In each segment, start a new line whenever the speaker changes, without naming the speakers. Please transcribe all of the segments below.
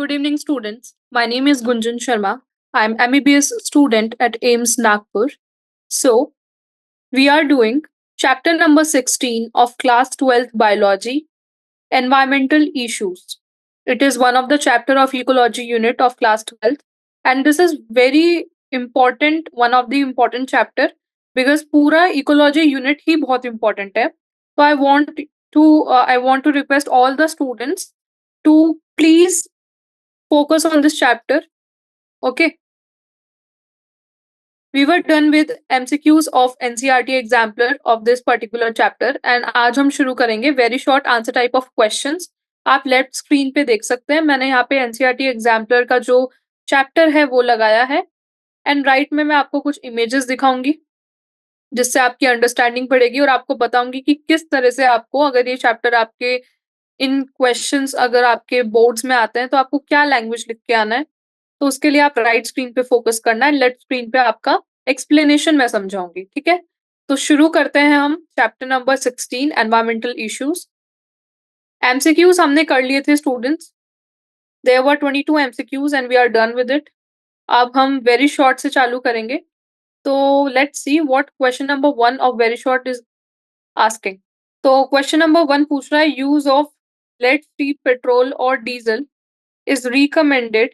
Good evening, students. My name is Gunjan Sharma. I'm MBBS student at AIMS Nagpur. So, we are doing chapter number 16 of class 12th biology, environmental issues. It is one of the chapter of ecology unit of class 12th, and this is very important, one of the important chapter because पूरा ecology unit ही बहुत important है. So I want to request all the students to please focus on this chapter. Okay. We were done with MCQs of NCERT exemplar of this particular chapter and आज हम शुरू करेंगे very short answer type of questions. आप left screen पे देख सकते हैं मैंने यहाँ पे NCERT exemplar का जो चैप्टर है वो लगाया है एंड राइट में मैं आपको कुछ इमेजेस दिखाऊंगी जिससे आपकी अंडरस्टैंडिंग बढ़ेगी और आपको बताऊंगी कि किस तरह से आपको अगर ये चैप्टर आपके इन क्वेश्चंस अगर आपके बोर्ड्स में आते हैं तो आपको क्या लैंग्वेज लिख के आना है तो उसके लिए आप राइट स्क्रीन पे फोकस करना है लेफ्ट स्क्रीन पे आपका एक्सप्लेनेशन मैं समझाऊंगी ठीक है तो शुरू करते हैं हम chapter number 16 environmental issues MCQs हमने कर लिए थे students there were 22 MCQs and we are done with it अब हम वेरी शॉर्ट से चालू करेंगे तो let's see what question number 1 of very short is asking तो क्वेश्चन नंबर 1 पूछ रहा है use of lead free petrol और diesel is recommended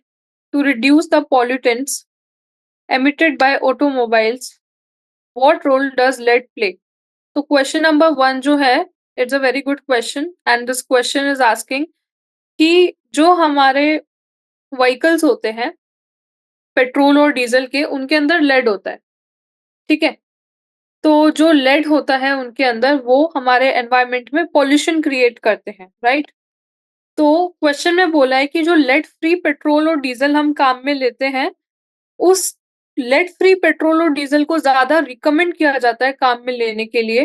to reduce the pollutants emitted by automobiles. What role does lead play? So question number 1 जो है it's a very good question and this question is asking कि जो हमारे vehicles होते हैं petrol और diesel के उनके अंदर लेड होता है ठीक है तो जो लेड होता है उनके अंदर वो हमारे एनवायरमेंट में पॉल्यूशन क्रिएट करते हैं राइट तो क्वेश्चन में बोला है कि जो लेड फ्री पेट्रोल और डीजल हम काम में लेते हैं उस लेड फ्री पेट्रोल और डीजल को ज्यादा रिकमेंड किया जाता है काम में लेने के लिए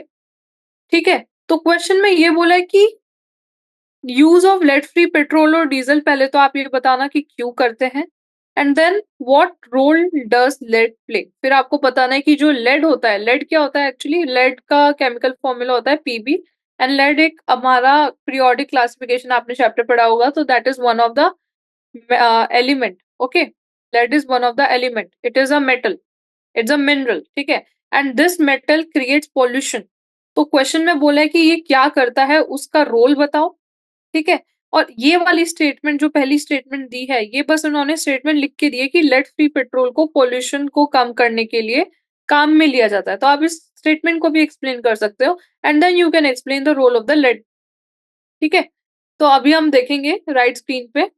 ठीक है तो क्वेश्चन में ये बोला है कि use of lead free petrol और डीजल पहले तो आप ये बताना कि क्यों करते हैं and then what role does lead play फिर आपको बताना है कि जो लेड होता है लेड क्या होता है एक्चुअली लेड का केमिकल फॉर्मूला होता है पीबी एंड लेड एक हमारा पीरियोडिक क्लासिफिकेशन आपने चैप्टर पढ़ा होगा तो that is one of the element okay lead is one of the element it is a metal it's a mineral ठीक है and this metal creates pollution तो question में बोला है कि ये क्या करता है उसका रोल बताओ ठीक है और ये वाली स्टेटमेंट जो पहली स्टेटमेंट दी है ये बस उन्होंने स्टेटमेंट लिख के दी है कि लेड फ्री पेट्रोल को पोल्यूशन को कम करने के लिए काम में लिया जाता है तो आप इस स्टेटमेंट को भी एक्सप्लेन कर सकते हो and then you can explain the role of the lead ठीक है तो अभी हम देखेंगे राइट स्क्रीन पे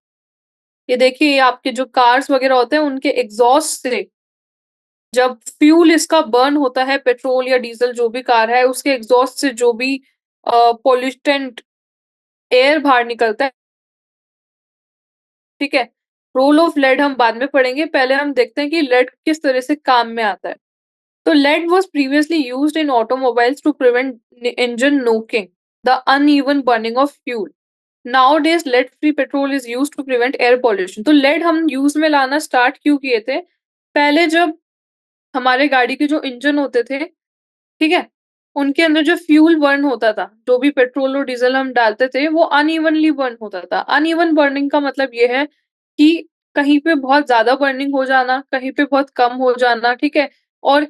ये देखिए आपके जो कार्स वगैरह होते हैं उनके एग्जॉस्ट से जब फ्यूल इसका बर्न होता है पेट्रोल या डीजल जो भी कार है उसके एग्जॉस्ट से जो भी पोल्यूटेंट एयर बाहर निकलता है ठीक है रोल ऑफ लेड हम बाद में पढ़ेंगे पहले हम देखते हैं कि लेड किस तरह से काम में आता है तो lead was previously used in automobiles to prevent engine knocking, the uneven burning of fuel. Nowadays, lead-free petrol is used to prevent air pollution. तो lead हम यूज में लाना स्टार्ट क्यों किए थे पहले जब हमारे गाड़ी के जो इंजन होते थे ठीक है उनके अंदर जो फ्यूल बर्न होता था जो भी पेट्रोल और डीजल हम डालते थे वो अनइवनली बर्न होता था अनइवन बर्निंग का मतलब ये है कि कहीं पे बहुत ज्यादा बर्निंग हो जाना कहीं पे बहुत कम हो जाना ठीक है और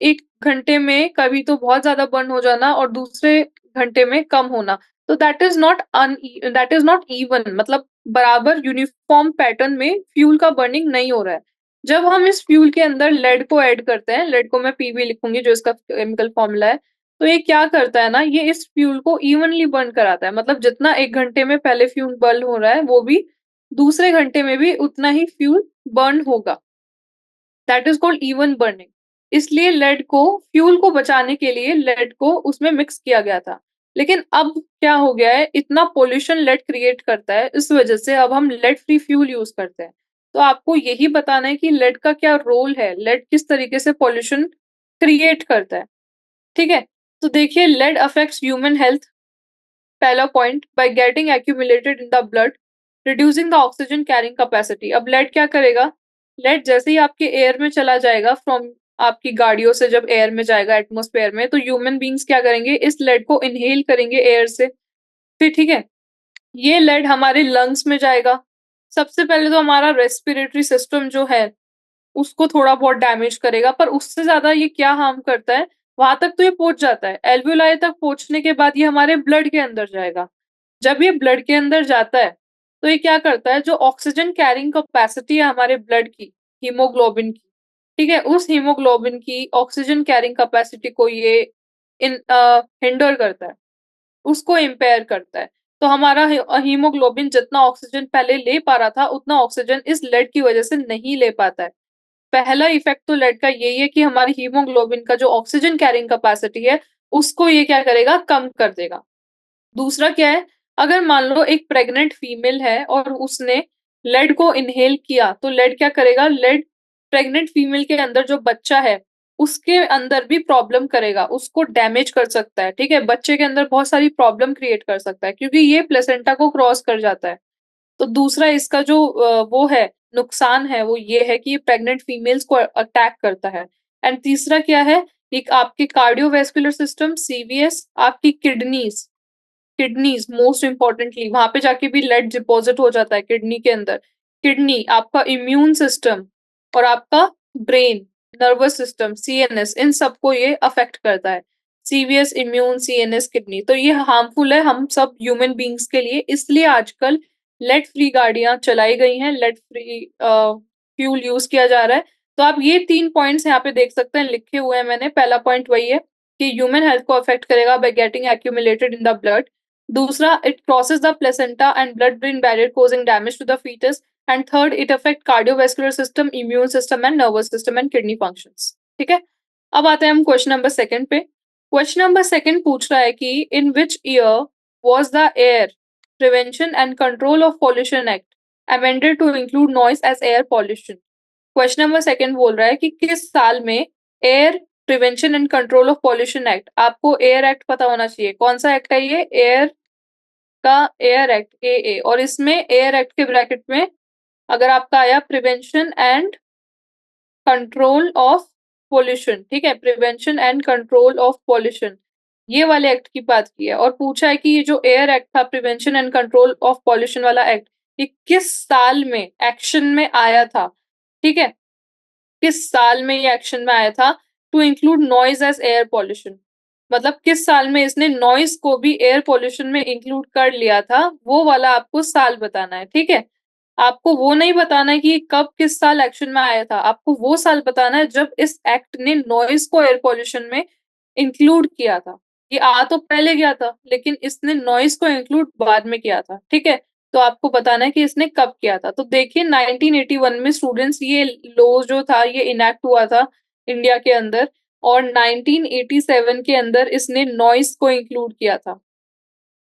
एक घंटे में कभी तो बहुत ज्यादा बर्न हो जाना और दूसरे घंटे में कम होना तो दैट इज नॉट इवन मतलब बराबर यूनिफॉर्म पैटर्न में फ्यूल का बर्निंग नहीं हो रहा है जब हम इस फ्यूल के अंदर लेड को ऐड करते हैं लेड को मैं पीबी लिखूंगी जो इसका केमिकल फॉर्मूला है तो ये क्या करता है ना ये इस फ्यूल को इवनली बर्न कराता है मतलब जितना एक घंटे में पहले फ्यूल बर्न हो रहा है वो भी दूसरे घंटे में भी उतना ही फ्यूल बर्न होगा that is called even burning इसलिए लेड को फ्यूल को बचाने के लिए लेड को उसमें मिक्स किया गया था लेकिन अब क्या हो गया है इतना पोल्यूशन लेड क्रिएट करता है इस वजह से अब हम लेड फ्री फ्यूल यूज करते हैं तो आपको यही बताना है कि लेड का क्या रोल है लेड किस तरीके से पोल्यूशन क्रिएट करता है ठीक है तो देखिए लेड अफेक्ट्स ह्यूमन हेल्थ पहला point by getting accumulated in the blood reducing the oxygen carrying capacity अब लेड क्या करेगा लेड जैसे ही आपके एयर में चला जाएगा फ्रॉम आपकी गाड़ियों से जब एयर में जाएगा एटमॉस्फेयर में तो ह्यूमन बींग्स क्या करेंगे इस लेड को इनहेल करेंगे एयर से फिर ठीक है ये लेड हमारे लंग्स में जाएगा सबसे पहले तो हमारा रेस्पिरेटरी सिस्टम जो है, उसको थोड़ा बहुत डैमेज करेगा, पर उससे ज़्यादा ये क्या हार्म करता है, वहाँ तक तो ये पहुँच जाता है। एल्वेओलाई तक पहुँचने के बाद ये हमारे ब्लड के अंदर जाएगा। जब ये ब्लड के अंदर जाता है, तो ये क्या करता है, जो ऑक्सीजन कैरिंग कैपेसिटी है हमारे ब्लड की, हीमोग्लोबिन की, ठीक है? उस हीमोग्लोबिन की ऑक्सीजन कैरिंग कैपेसिटी को ये हिंडर करता है, उसको इम्पेयर करता है। तो हमारा हीमोग्लोबिन जितना ऑक्सीजन पहले ले पा रहा था, उतना ऑक्सीजन इस लेड की वजह से नहीं ले पाता है। पहला इफेक्ट तो लेड का यही है कि हमारी हीमोग्लोबिन का जो ऑक्सीजन कैरिंग कैपेसिटी है, उसको ये क्या करेगा, कम कर देगा। दूसरा क्या है, अगर मान लो एक प्रेग्नेंट फीमेल है और उसने लेड को इन्हेल किया, तो लेड क्या करेगा, लेड प्रेग्नेंट फीमेल के अंदर जो बच्चा है, उसके अंदर भी प्रॉब्लम करेगा, उसको डैमेज कर सकता है, ठीक है? बच्चे के अंदर बहुत सारी प्रॉब्लम क्रिएट कर सकता है, क्योंकि ये प्लेसेंटा को क्रॉस कर जाता है। तो दूसरा इसका जो वो है, नुकसान है, वो ये है कि ये प्रेग्नेंट फीमेल्स को अटैक करता है। एंड तीसरा क्या है, एक आपके कार्डियोवैस्कुलर सिस्टम, सीवीएस, आपकी किडनीज़, किडनीज़ मोस्ट इम्पोर्टेंटली वहाँ पे जाके भी लेड डिपॉज़िट हो जाता है किडनी के अंदर। किडनी, आपका इम्यून सिस्टम और आपका ब्रेन, नर्वस सिस्टम, सीएनएस, इन सबको ये अफ़ेक्ट करता है। सीवीएस, इम्यून, सीएनएस, किडनी, तो ये हार्मफुल है हम सब ह्यूमन बीइंग्स के लिए, इसलिए आजकल लेड फ्री गाड़ियाँ चलाई गई हैं, लेड फ्री फ्यूल यूज़ किया जा रहा है। तो आप ये 3 पॉइंट्स यहाँ पे देख सकते हैं, लिखे हुए हैं मैंने। पहला पॉइंट वही है कि ह्यूमन हेल्थ को अफ़ेक्ट करेगा by getting accumulated in the blood. दूसरा, it crosses the placenta and blood-brain barrier causing damage to the fetus. And third, it affect cardiovascular system, immune system and nervous system and kidney functions. ठीक है? अब आते हैं हम question number second पे। Question number second पूछ रहा है कि in which year was the Air Prevention and Control of Pollution Act amended to include noise as air pollution? Question number second बोल रहा है कि किस साल में air prevention and control of pollution act, आपको एयर एक्ट पता होना चाहिए, कौन सा एक्ट है ये, एयर का एयर एक्ट, एए, और इसमें एयर एक्ट के ब्रैकेट में अगर आपका आया prevention and control of pollution, ठीक है, prevention and control of pollution, ये वाले एक्ट की बात की है। और पूछा है कि ये जो एयर एक्ट था, prevention and control of pollution वाला एक्ट, ये किस साल में एक्शन में आया था, ठीक है? किस साल में ये एक्शन में आया था, to include noise as air pollution, मतलब किस साल में इसने नॉइज को भी एयर पॉल्यूशन में इंक्लूड कर लिया था, वो वाला आपको साल बताना है, ठीक है? आपको वो नहीं बताना है कि कब किस साल एक्शन में आया था, आपको वो साल बताना है जब इस एक्ट ने नॉइज को एयर पॉल्यूशन में इंक्लूड किया था। ये आ तो पहले गया था, लेकिन इसने नॉइज को इंक्लूड बाद में किया था, ठीक है? तो आपको बताना है कि इसने कब किया था। तो देखिए 1981 में स्टूडेंट्स ये लॉ जो था ये इनैक्ट हुआ था इंडिया के अंदर, और 1987 के अंदर इसने नॉइज़ को इंक्लूड किया था,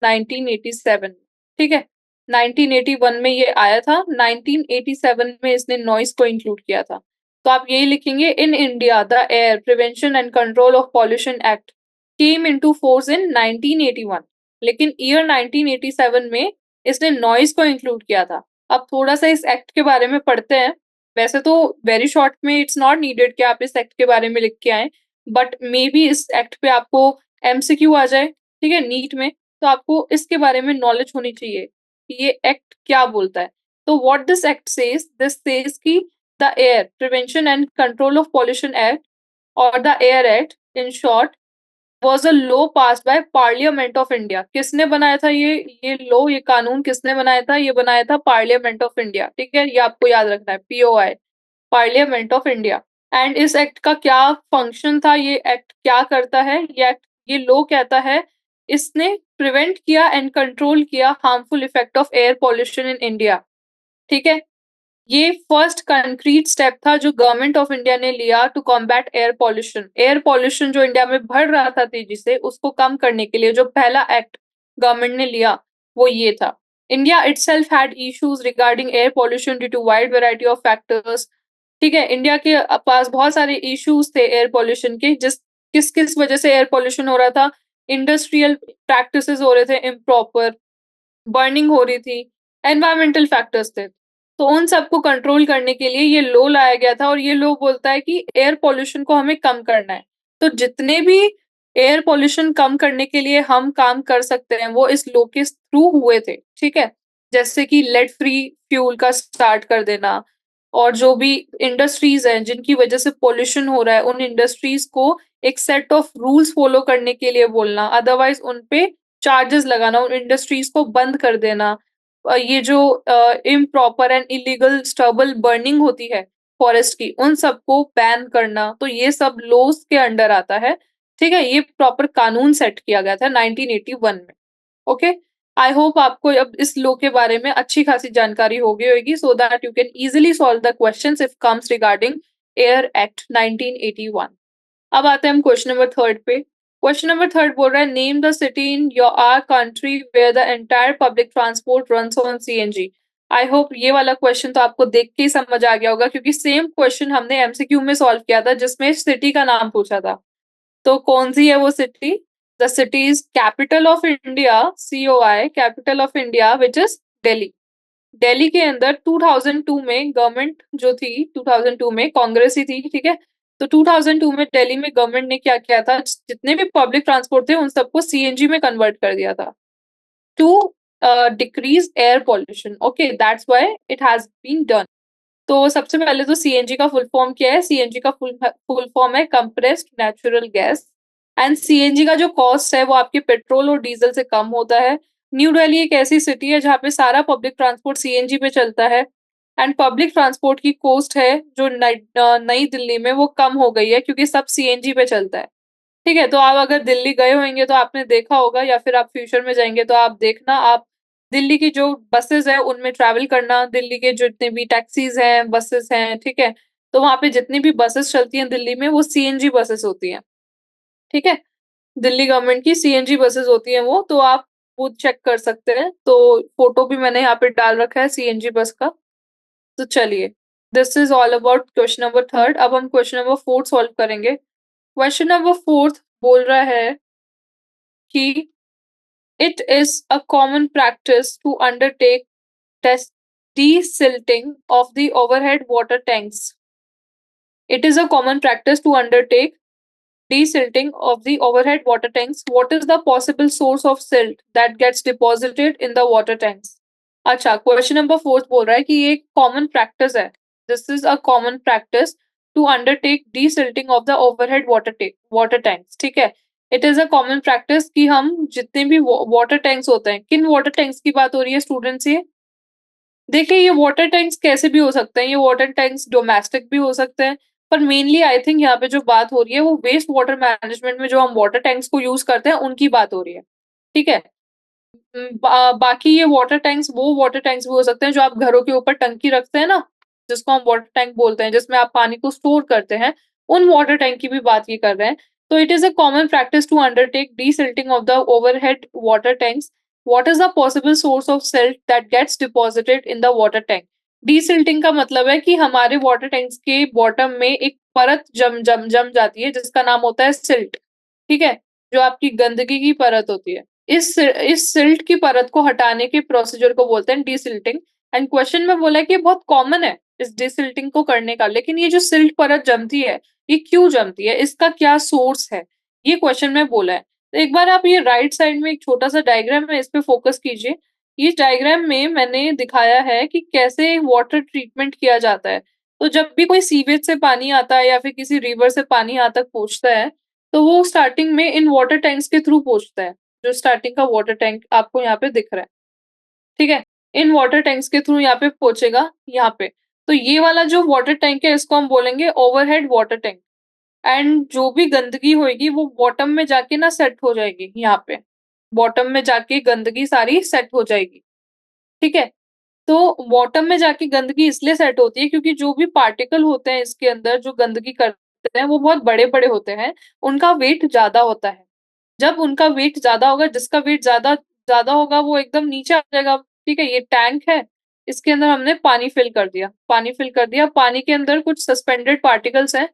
1987, ठीक है? 1981 में ये आया था, 1987 में इसने नॉइज़ को इंक्लूड किया था। तो आप यही लिखेंगे, in India the air prevention and control of pollution act came into force in 1981, लेकिन ईयर 1987 में इसने नॉइज़ को इंक्लूड किया था। अब थोड़ा-सा इस एक्ट के बारे में पढ़ते हैं। वैसे तो वेरी शॉर्ट में इट्स नॉट नीडेड कि आप इस एक्ट के बारे में लिख के आएँ, बट मेबी इस एक्ट पे आपको एमसीक्यू आ जाए, ठीक है, नीट में, तो आपको इसके बारे में नॉलेज होनी चाहिए कि ये एक्ट क्या बोलता है। तो व्हाट दिस सेज कि the air prevention and control of pollution act और the air act in short was a law passed by parliament of India. किसने बनाया था ये लॉ, ये कानून किसने बनाया था? ये बनाया था पार्लियामेंट ऑफ इंडिया, ठीक है? ये आपको याद रखना है, POI, parliament of India. And इस एक्ट का क्या फंक्शन था, ये एक्ट क्या करता है? ये लॉ कहता है, इसने प्रिवेंट किया एंड कंट्रोल किया harmful effect of air pollution in India, ठीक है? ये फर्स्ट कंक्रीट स्टेप था जो गवर्नमेंट ऑफ इंडिया ने लिया to combat air pollution. Air pollution जो इंडिया में बढ़ रहा था तेजी से, उसको कम करने के लिए जो पहला एक्ट गवर्नमेंट ने लिया, वो ये था। India itself had issues regarding air pollution due to wide variety of factors, ठीक है? इंडिया के पास बहुत सारे इश्यूज थे एयर पॉल्यूशन के, किस वजह से एयर पॉल्यूशन हो रहा था? इंडस्ट्रियल प्रैक्टिसेस हो रहे थे इम्प्रॉपर, बर्निंग हो रही थी, एनवायरमेंटल फैक्टर्स थे। तो उन सबको कंट्रोल करने के लिए ये लॉ लाया गया था, और ये लॉ बोलता है कि एयर पॉल्यूशन को हमें कम करना है। तो जितने भी एयर पॉल्यूशन कम करने के लिए हम काम कर सकते हैं, वो इस लॉ के थ्रू हुए थे, ठीक है? जैसे कि लेड फ्री फ्यूल का स्टार्ट कर देना, और जो भी इंडस्ट्रीज़ हैं जिनकी वजह से पॉल्यूशन हो रहा है, उन इंडस्ट्रीज़ को एक सेट ऑफ रूल्स फॉलो करने के लिए बोलना, अदरवाइज़ उन पे चार्जेस लगाना, उन इंडस्ट्रीज़ को बंद कर देना। ये जो improper and illegal stubble burning होती है फॉरेस्ट की, उन सबको बैन करना, तो ये सब लॉज़ के अंडर आता है, ठीक है? ये प्रॉपर कानून सेट किया गया था 1981 में, ओके? आई होप आपको अब इस लॉ के बारे में अच्छी खासी जानकारी हो गई होगी, so that you can easily solve the questions if comes regarding air act 1981। अब आते हैं हम क्वेश्चन नंबर 3 पे। क्वेश्चन नंबर 3 बोल रहा है, name the city in your our country where the entire public transport runs on CNG. I hope ये वाला क्वेश्चन तो आपको देख के ही समझ आ गया होगा, क्योंकि सेम क्वेश्चन हमने एमसीक्यू में सॉल्व किया था जिसमें सिटी का नाम पूछा था। तो कौन-सी है वो city? The city is capital of India, COI, capital of India which is Delhi. Delhi के अंदर 2002 में गवर्नमेंट जो थी, 2002 में कांग्रेस ही थी, ठीक है? तो 2002 में दिल्ली में गवर्नमेंट ने क्या किया था, जितने भी पब्लिक ट्रांसपोर्ट थे उन सबको सीएनजी में कन्वर्ट कर दिया था to decrease air pollution, okay, that's why it has been done. तो सबसे पहले तो सीएनजी का फुल फॉर्म क्या है? सीएनजी का फुल फॉर्म है compressed natural gas, and CNG का जो कॉस्ट है वो आपके पेट्रोल और डीजल से कम होता है। न्यू दिल्ली एक ऐसी सिटी है जहाँ पे सारा पब्लिक ट्रांसपोर्ट सीएनजी पे चलता है, एंड पब्लिक ट्रांसपोर्ट की कॉस्ट है जो नई दिल्ली में वो कम हो गई है, क्योंकि सब सीएनजी पे चलता है। ठीक है? तो आप अगर दिल्ली गए होंगे तो आपने देखा होगा, या फिर आप फ्यूचर में जाएँगे तो आप देखना, आप दिल्ली की जो बसेज़ हैं उनमें ट्रैवल करना, दिल्ली के जितने भी टैक्सीज़ हैं, बसेज़ हैं, ठीक है? तो वहाँ पे जितनी भी बसेज़ चलती हैं दिल्ली में वो सीएनजी बसेज़ होती हैं, ठीक है? दिल्ली गवर्नमेंट की सीएनजी बसेज़ होती हैं वो, तो आप वो चेक कर सकते हैं। तो फ़ोटो भी मैंने यहाँ पे डाल रखा है सीएनजी बस का। तो चलिए, this is all about question number 3। अब हम क्वेश्चन नंबर 4 सॉल्व करेंगे। क्वेश्चन नंबर 4 बोल रहा है कि it is a common practice to undertake desilting of the overhead water tanks. It is a common practice to undertake desilting of the overhead water tanks. What is the possible source of silt that gets deposited in the water tanks? अच्छा, question number 4 बोल रहा है कि ये एक common practice है। This is a common practice to undertake desilting of the overhead water tanks, ठीक है? It is a common practice कि हम जितने भी वाटर टैंक्स होते हैं, किन वाटर टैंक्स की बात हो रही है स्टूडेंट्स ये? देखिए, ये वाटर टैंक्स कैसे भी हो सकते हैं, ये वाटर टैंक्स डोमेस्टिक भी हो सकते हैं, पर मेनली आई थिंक यहाँ पे जो बात हो रही है वो वेस्ट वाटर मैनेजमेंट में जो हम वाटर टैंक्स को यूज़ करते हैं, उनकी बात हो रही है, ठीक है? बाकी ये वाटर टैंक्स वो वाटर टैंक्स भी हो सकते हैं जो आप घरों के ऊपर टंकी रखते हैं ना, जिसको हम वाटर टैंक बोलते हैं, जिसमें आप पानी को स्टोर करते हैं, उन वाटर टैंक की भी बात ये कर रहे हैं। तो it is a common practice to undertake desilting of the overhead water tanks. What is the possible source of silt that gets deposited in the water tank? Desilting का मतलब है कि हमारे वाटर टैंक्स के बॉटम में एक परत जम जाती है जिसका नाम होता है सिल्ट, ठीक है? जो आपकी गंदगी की परत होती है। इस सिल्ट की परत को हटाने के प्रोसीजर को बोलते हैं डीसिल्टिंग, एंड क्वेश्चन में बोला है कि ये बहुत कॉमन है इस डीसिल्टिंग को करने का, लेकिन ये जो सिल्ट परत जमती है, ये क्यों जमती है? इसका क्या सोर्स है? ये क्वेश्चन में बोला है। तो एक बार आप ये राइट साइड में एक छोटा-सा डायग्राम है, इस पे फोकस कीजिए। इस डायग्राम में मैंने दिखाया है कि कैसे वाटर ट्रीटमेंट किया जाता है। तो जब भी कोई सीवेज से पानी आता है या फिर किसी रिवर से पानी यहाँ तक पहुँचता है, तो वो स्टार्टिंग में इन वाटर टैंक्स के थ्रू पहुँचता है। जो स्टार्टिंग का वाटर टैंक आपको यहाँ पे दिख रहा है, ठीक है? इन वाटर टैंक्स के थ्रू यहाँ पे पहुँचेगा, यहाँ पे। तो ये वाला जो वाटर टैंक है इसको हम बोलेंगे ओवरहेड वाटर टैंक, एंड जो भी गंदगी होएगी वो बॉटम में जाके ना सेट हो जाएगी यहाँ पे। बॉटम में जाके गंदगी सारी सेट हो जाएगी, ठीक है? तो बॉटम में जाके गंदगी इसलिए सेट होती है क्योंकि जो भी पार्टिकल होते हैं इसके अंदर जो गंदगी करते हैं वो बहुत बड़े-बड़े होते हैं, उनका वेट ज़्यादा होता है। जब उनका वेट ज़्यादा होगा, जिसका वेट ज़्यादा ज़्यादा होगा वो एकदम नीचे आ जाएगा, ठीक है? ये टैंक है, इसके अंदर हमने पानी फिल कर दिया, पानी के अंदर कुछ सस्पेंडेड पार्टिकल्स हैं,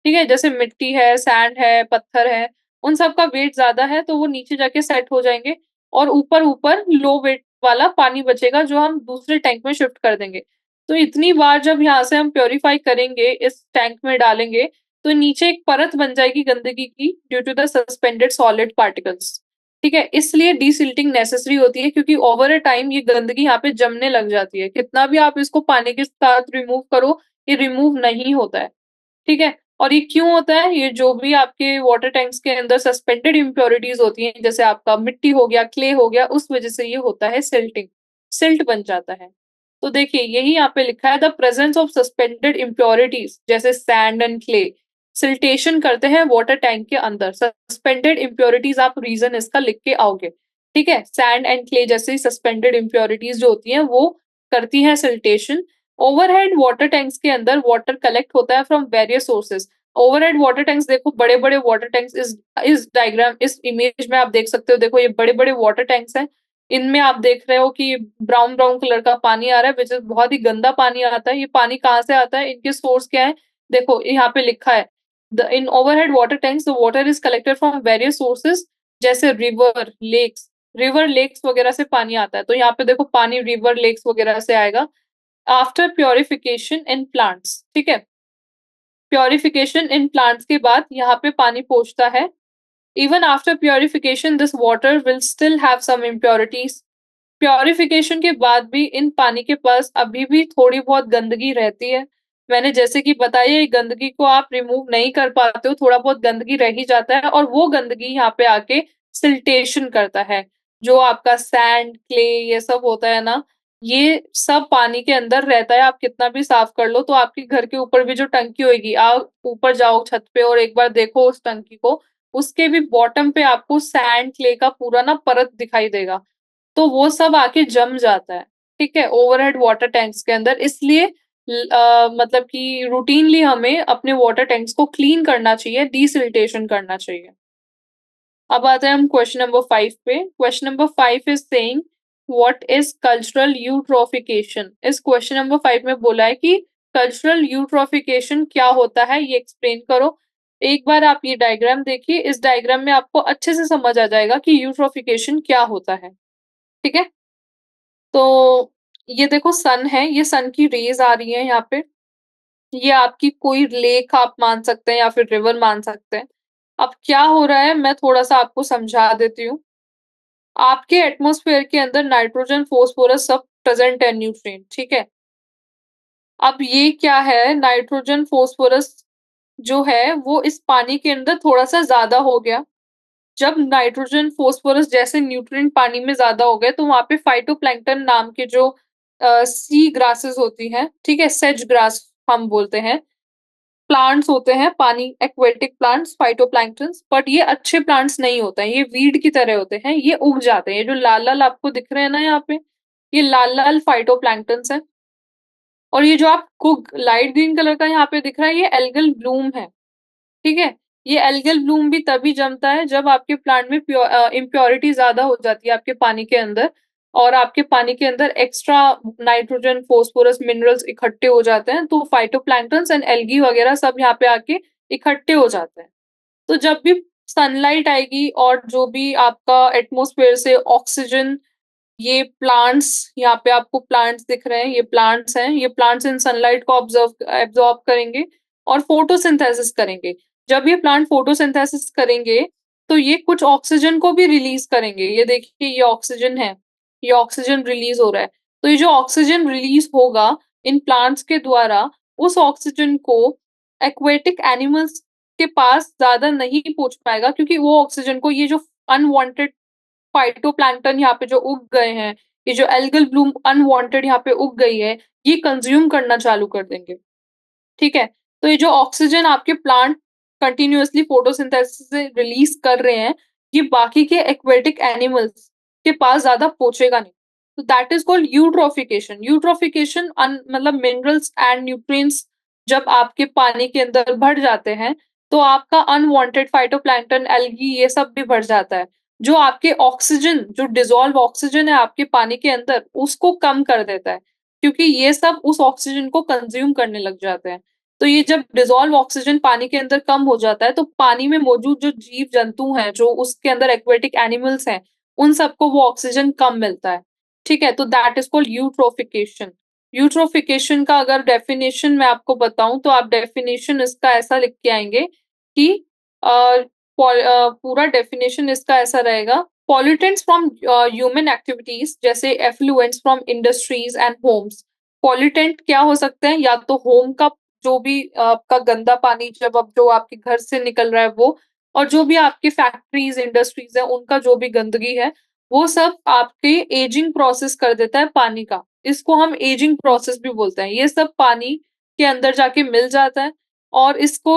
ठीक है? जैसे मिट्टी है, सैंड है, पत्थर है, उन सब का वेट ज़्यादा है तो वो नीचे जाके सेट हो जाएँगे, और ऊपर-ऊपर लो वेट वाला पानी बचेगा जो हम दूसरे टैंक में शिफ्ट कर देंगे। तो इतनी बार जब यहाँ से हम प्यूरिफाई करेंगे, इस टैंक में डालेंगे, तो नीचे एक परत बन जाएगी गंदगी की due to the suspended solid particles, ठीक है? इसलिए डीसिल्टिंग नेसेसरी होती है क्योंकि ओवर अ टाइम ये गंदगी यहाँ पे जमने लग जाती है। कितना भी आप इसको पानी के साथ रिमूव करो, ये रिमूव नहीं होता है। ठीक है? और ये क्यों होता है? ये जो भी आपके वाटर टैंक्स के अंदर सस्पेंडेड इम्प्योरिटीज़ होती हैं, जैसे आपका मिट्टी हो गया, क्ले हो गया, उस वज़ह से ये होता है सिल्टिंग, सिल्ट बन जाता है। तो देखिए यही यहाँ पे लिखा है the presence of suspended impurities जैसे सैंड एंड क्ले सिल्टेशन करते हैं वाटर टैंक के अंदर। सस्पेंडेड इम्प्योरिटीज़ आप रीज़न इसका लिख के आओगे, ठीक है? सैंड एंड क्ले जैसी सस्पेंडेड इम्प्योरिटीज़ जो होती हैं वो करती हैं सिल्टेशन। ओवरहेड वाटर टैंक्स के अंदर वाटर कलेक्ट होता है from various sources. Overhead water tanks देखो बड़े-बड़े वाटर टैंक्स इस डायग्राम इस इमेज में आप देख सकते हो देखो ये बड़े-बड़े वाटर टैंक्स हैं। इनमें आप देख रहे हो कि ब्राउन-ब्राउन कलर का पानी आ रहा है व्हिच इज़ बहुत ही गंदा पानी आता है। ये पानी कहाँ से आता है? इनके सोर्स क्या है? देखो यहाँ पे लिखा है the in overhead water tanks the water is collected from various sources जैसे रिवर, लेक्स वगैरह से पानी आता है। तो यहाँ पे देखो पानी रिवर, लेक्स वगैरह से आएगा। आफ्टर प्यूरिफिकेशन इन प्लांट्स, ठीक है? प्यूरिफिकेशन इन प्लांट्स के बाद यहाँ पे पानी पहुँचता है। Even after purification this water will still have some impurities. Purification के बाद भी इन पानी के पास अभी भी थोड़ी बहुत गंदगी रहती है। मैंने जैसे कि बताया ये गंदगी को आप रिमूव नहीं कर पाते हो, थोड़ा बहुत गंदगी रह ही जाता है और वो गंदगी यहाँ पे आके सिल्टेशन करता है। जो आपका सैंड, क्ले ये सब होता है ना, ये सब पानी के अंदर रहता है। आप कितना भी साफ कर लो तो आपके घर के ऊपर भी जो टंकी होएगी, आप ऊपर जाओ छत पे और एक बार देखो उस टंकी को, उसके भी बॉटम पे आपको सैंड, क्ले का पूरा ना परत दिखाई देगा। तो वो सब आके जम जाता है, ठीक है? ओवरहेड वाटर टैंक्स के अंदर इसलिए मतलब कि रूटीनली हमें अपने वाटर टैंक्स को क्लीन करना चाहिए, डीसिल्टेशन करना चाहिए। अब आते हैं हम क्वेश्चन नंबर 5 पे। Question number 5 is saying what is cultural eutrophication? इस क्वेश्चन नंबर 5 में बोला है कि कल्चरल यूट्रोफिकेशन क्या होता है ये एक्सप्लेन करो। एक बार आप ये डायग्राम देखिए, इस डायग्राम में आपको अच्छे से समझ आ जाएगा कि यूट्रोफिकेशन क्या होता है, ठीक है? तो ये देखो सन है, ये सन की रेज़ आ रही है यहाँ पे। ये आपकी कोई लेक आप मान सकते हैं या फिर रिवर मान सकते हैं। अब क्या हो रहा है मैं थोड़ा-सा आपको समझा देती हूँ। आपके एटमॉस्फेयर के अंदर नाइट्रोजन, फॉस्फोरस सब प्रेज़ेंट है न्यूट्रिएंट, ठीक है? अब ये क्या है नाइट्रोजन, फॉस्फोरस जो है वो इस पानी के अंदर थोड़ा-सा ज़्यादा हो गया। जब नाइट्रोजन, फ़ॉस्फ़ोरस जैसे न्यूट्रिएंट पानी में ज़्यादा हो गए, तो वहाँ पे फाइटोप्लैंक्टन नाम के जो सी ग्रासेस होती हैं, ठीक है? सेज ग्रास हम बोलते हैं। प्लांट्स होते हैं, पानी एक्वेटिक प्लांट्स, फाइटोप्लैंक्टन्स बट ये अच्छे प्लांट्स नहीं होते हैं, ये वीड की तरह होते हैं, ये उग जाते हैं। ये जो लाल-लाल आपको दिख रहे हैं ना यहाँ पे, ये लाल-लाल फाइटोप्लैंक्टन्स हैं और ये जो आपको लाइट ग्रीन कलर का यहाँ पे दिख रहा है, ये एल्गल ब्लूम है। ठीक है? ये एल्गल ब्लूम भी तभी जमता है जब आपके प्लांट में इम्प्योरिटी ज़्यादा हो जाती है आपके पानी के अंदर और आपके पानी के अंदर एक्स्ट्रा नाइट्रोजन, फॉस्फोरस, मिनरल्स इकट्ठे हो जाते हैं, तो फाइटोप्लैंक्टन्स एंड एल्गी वगैरह सब यहाँ पे आके इकट्ठे हो जाते हैं। तो जब भी सनलाइट आएगी और जो भी आपका एटमॉस्फेयर से ऑक्सीजन ये प्लांट्स यहाँ पे आपको प्लांट्स दिख रहे हैं, ये प्लांट्स हैं, ये प्लांट्स इन सनलाइट को एब्ज़ॉर्ब करेंगे और फोटोसिंथेसिस करेंगे। जब ये प्लांट फोटोसिंथेसिस करेंगे, तो ये कुछ ऑक्सीजन को भी रिलीज़ करेंगे। ये देखिए ये ऑक्सीजन है, ये ऑक्सीजन रिलीज़ हो रहा है। तो ये जो ऑक्सीजन रिलीज़ होगा इन प्लांट्स के द्वारा, उस ऑक्सीजन को एक्वेटिक एनिमल्स के पास ज़्यादा नहीं पहुँच पाएगा क्योंकि वो ऑक्सीजन को ये जो अनवांटेड फाइटोप्लैंक्टन यहाँ पे जो उग गए हैं, ये जो एल्गल ब्लूम अनवांटेड यहाँ पे उग गई है, ये कंज़्यूम करना चालू कर देंगे, ठीक है? तो ये जो ऑक्सीजन आपके प्लांट कंटीन्यूअसली फोटोसिंथेसिस से रिलीज़ कर रहे हैं, ये बाकी के एक्वेटिक एनिमल्स के पास ज़्यादा पहुँचेगा नहीं। तो that is called eutrophication. Eutrophication मतलब मिनरल्स एंड न्यूट्रिएंट्स जब आपके पानी के अंदर बढ़ जाते हैं, तो आपका अनवांटेड फाइटोप्लैंक्टन, एल्गी ये सब भी बढ़ जाता है। जो आपके ऑक्सीजन जो डिसॉल्व ऑक्सीजन है आपके पानी के अंदर, उसको कम कर देता है, क्योंकि ये सब उस ऑक्सीजन को कंज़्यूम करने लग जाते हैं। तो ये जब डिसॉल्व ऑक्सीजन पानी के अंदर कम हो जाता है, तो पानी में मौजूद जो जीव-जंतु हैं, जो उसके अंदर एक्वेटिक एनिमल्स हैं, उन सबको वो ऑक्सीजन कम मिलता है। ठीक है? तो that is called eutrophication. Eutrophication का अगर डेफिनिशन मैं आपको बताऊँ, तो आप डेफिनिशन इसका ऐसा लिख के आएँगे कि अ, पूरा डेफिनिशन इसका ऐसा रहेगा पॉल्यूटेंट्स फ्रॉम ह्यूमन एक्टिविटीज जैसे effluents from industries and homes. Pollutant क्या हो सकते हैं? या तो होम का जो भी आपका गंदा पानी जब अब जो आपके घर से निकल रहा है वो, और जो भी आपकी फैक्ट्रीज इंडस्ट्रीज है उनका जो भी गंदगी है, वो सब आपके एजिंग प्रोसेस कर देता है पानी का। इसको हम एजिंग प्रोसेस भी बोलते हैं। ये सब पानी के अंदर जाके मिल जाता है और इसको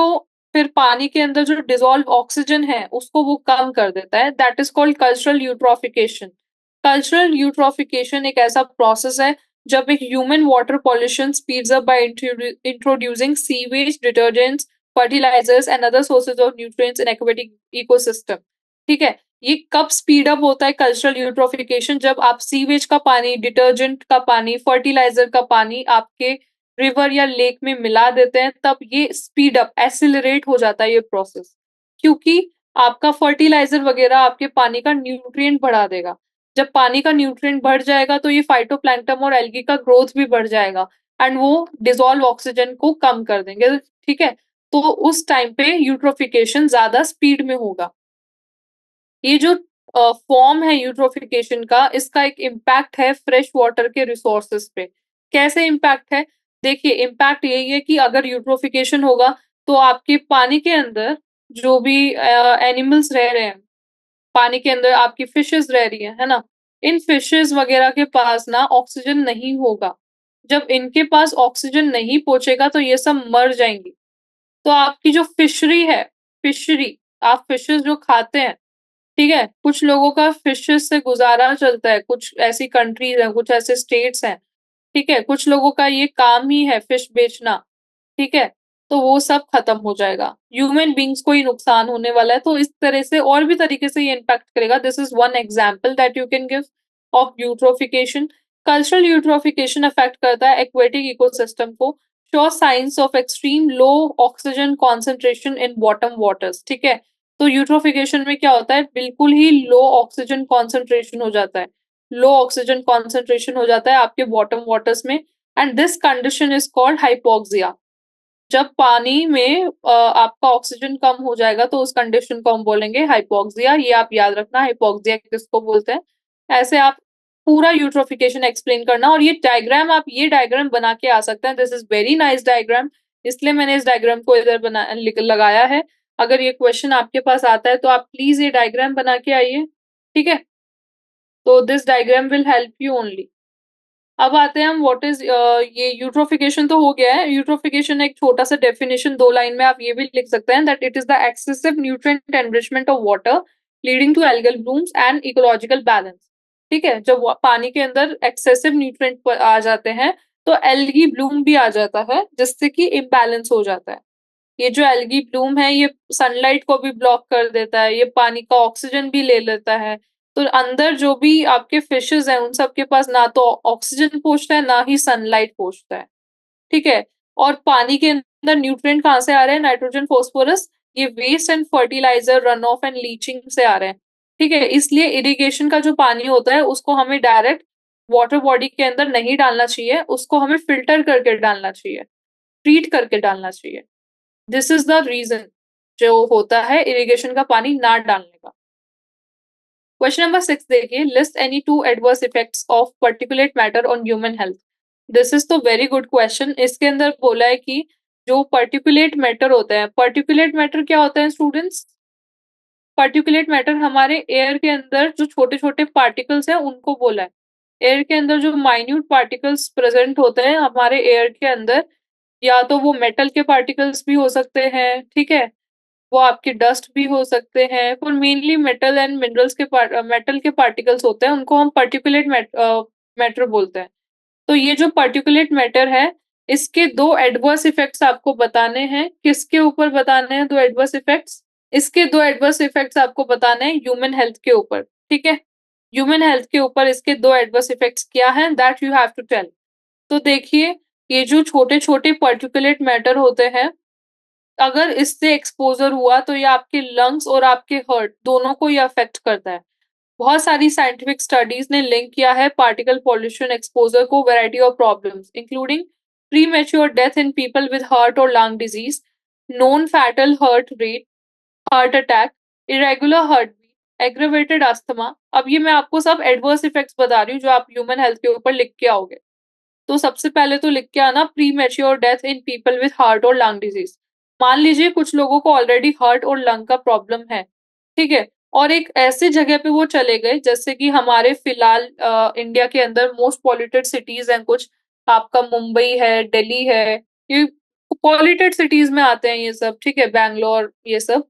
फिर पानी के अंदर जो डिसॉल्व ऑक्सीजन है उसको वो कम कर देता है। That is called cultural eutrophication. Cultural eutrophication एक ऐसा प्रोसेस है जब एक human water pollution speeds up by introducing sewage, detergents, fertilizers and other sources of nutrients in aquatic ecosystem. ठीक है, ये कब स्पीड अप होता है कल्चरल यूट्रोफिकेशन? जब आप सीवेज का पानी, डिटर्जेंट का पानी, फर्टिलाइजर का पानी आपके रिवर या लेक में मिला देते हैं, तब ये स्पीड अप एक्सेलरेट हो जाता है ये प्रोसेस। क्योंकि आपका फर्टिलाइजर वगैरह आपके पानी का न्यूट्रिएंट बढ़ा देगा। जब पानी का न्यूट्रिएंट बढ़ जाएगा तो ये फाइटोप्लैंक्टन और एल्गी का ग्रोथ भी बढ़ जाएगा एंड वो डिसॉल्व ऑक्सीजन को कम कर देंगे। ठीक है, तो उस टाइम पे यूट्रोफिकेशन ज्यादा स्पीड में होगा। ये जो फॉर्म है यूट्रोफिकेशन का, इसका एक इम्पैक्ट है फ्रेश वाटर के रिसोर्सेज पे। कैसे इम्पैक्ट है? देखिए, इम्पैक्ट यही है कि अगर यूट्रोफिकेशन होगा तो आपके पानी के अंदर जो भी एनिमल्स रह रहे हैं, पानी के अंदर आपकी फिशेस रह रही है ना? इन फिशेस वगैरह के पास ना ऑक्सीजन नहीं होगा। जब इनके पास ऑक्सीजन नहीं पहुंचेगा तो ये सब मर जाएंगी। तो आपकी जो फिशरी है, फिशरी, आप फिशेस जो खाते हैं, ठीक है? कुछ लोगों का फिशेस से गुज़ारा चलता है, कुछ ऐसी कंट्रीज़ हैं, कुछ ऐसे स्टेट्स हैं, ठीक है? कुछ लोगों का ये काम ही है फिश बेचना, ठीक है? तो वो सब खत्म हो जाएगा। ह्यूमन बीइंग्स को ही नुकसान होने वाला है, तो इस तरह से और भी तरीके से ये इम्पैक्ट करेगा। This is one example that you can give of eutrophication. Cultural eutrophication affect करता है एक्वेटिक इकोसिस्टम को। Show science of extreme low oxygen concentration in bottom waters, ठीक है? तो यूट्रोफिकेशन में क्या होता है? बिल्कुल ही लो ऑक्सीजन कंसंट्रेशन हो जाता है। लो ऑक्सीजन कंसंट्रेशन हो जाता है आपके बॉटम वाटर्स में and this condition is called hypoxia. जब पानी में आपका ऑक्सीजन कम हो जाएगा तो उस कंडीशन को हम बोलेंगे हाइपोक्सिया। ये आप याद रखना, हाइपोक्सिया किसको बोलते हैं। ऐसे आप पूरा यूट्रोफिकेशन एक्सप्लेन करना और ये डायग्राम, आप ये डायग्राम बना के आ सकते हैं। This is very nice diagram, इसलिए मैंने इस डायग्राम को इधर लगाया है। अगर ये क्वेश्चन आपके पास आता है तो आप प्लीज ये डायग्राम बना के आइए, ठीक है? तो this diagram will help you only. अब आते हैं हम व्हाट इज़ ये यूट्रोफिकेशन तो हो गया है। यूट्रोफिकेशन एक छोटा-सा डेफिनिशन 2 लाइन में आप ये भी लिख सकते हैं that it is the excessive nutrient enrichment of water leading to algal blooms and ecological balance. ठीक है? जब व पानी के अंदर एक्सेसिव न्यूट्रिएंट आ जाते हैं तो एल्गी ब्लूम भी आ जाता है जिससे कि इम्बैलेंस हो जाता है। ये जो एल्गी ब्लूम है ये सनलाइट को भी ब्लॉक कर देता है, ये पानी का ऑक्सीजन भी ले लेता है। तो अंदर जो भी आपके फिशेज़ हैं उन सब के पास ना तो ऑक्सीजन पहुँचता है, ना ही सनलाइट पहुँचता है, ठीक है? और पानी के अंदर न्यूट्रिएंट कहाँ से आ रहे हैं? नाइट्रोजन, फास्फोरस, ये waste and fertilizer, run off and leaching से आ रहे हैं, ठीक है? इसलिए इरिगेशन का जो पानी होता है उसको हमें डायरेक्ट वाटर बॉडी के अंदर नहीं डालना चाहिए, उसको हमें फ़िल्टर करके डालना चाहिए, ट्रीट करके डालना चाहिए। दिस इज द रीजन जो होता है इरिगेशन का पानी ना डालने का। क्वेश्चन नंबर 6 देखिए, list any two adverse effects of particulate matter on human health. This is तो वेरी गुड क्वेश्चन। इसके अंदर बोला है कि जो पर्टिकुलेट मैटर होते हैं, पर्टिकुलेट मैटर क्या होते हैं स्टूडेंट्स? पर्टिकुलेट मैटर हमारे एयर के अंदर जो छोटे-छोटे पार्टिकल्स हैं उनको बोला है। एयर के अंदर जो माइन्यूट पार्टिकल्स प्रेजेंट होते हैं हमारे एयर के अंदर, या तो वो मेटल के पार्टिकल्स भी हो सकते हैं, ठीक है? वो आपके डस्ट भी हो सकते हैं, पर मेनली मेटल एंड मिनरल्स के मेटल के पार्टिकल्स होते हैं, उनको हम पार्टिकुलेट मैटर बोलते हैं। तो ये जो पार्टिकुलेट मैटर है, इसके 2 एडवर्स इफेक्ट्स आपको बताने हैं। किसके ऊपर बताने हैं 2 एडवर्स इफेक्ट्स? इसके 2 एडवर्स इफेक्ट्स आपको बताने हैं ह्यूमन हेल्थ के ऊपर, ठीक है? ह्यूमन हेल्थ के ऊपर इसके 2 एडवर्स इफेक्ट्स क्या हैं that you have to tell. तो देखिए, ये जो छोटे-छोटे पार्टिकुलेट मैटर होते हैं, अगर इससे एक्सपोज़र हुआ तो ये आपके लंग्स और आपके हार्ट दोनों को ये अफ़ेक्ट करता है। बहुत सारी साइंटिफिक स्टडीज़ ने लिंक किया है पार्टिकल पॉल्यूशन एक्सपोज़र को variety of problems including premature death in people with heart और lung disease, non fatal heart rate, heart attack, irregular heart beat, aggravated asthma. अब ये मैं आपको सब एडवर्स इफेक्ट्स बता रही हूँ जो आप ह्यूमन हेल्थ के ऊपर लिख के आओगे। तो सबसे पहले तो लिख के आना premature death in people with heart और लंग डिजीज। मान लीजिए कुछ लोगों को ऑलरेडी हार्ट और लंग का प्रॉब्लम है, ठीक है? और एक ऐसी जगह पे वो चले गए जैसे कि हमारे फिलहाल इंडिया के अंदर मोस्ट पॉल्यूटेड सिटीज हैं कुछ, आपका मुंबई है, दिल्ली है, ये पॉल्यूटेड सिटीज में आते हैं ये सब, ठीक है? बैंगलोर ये सब।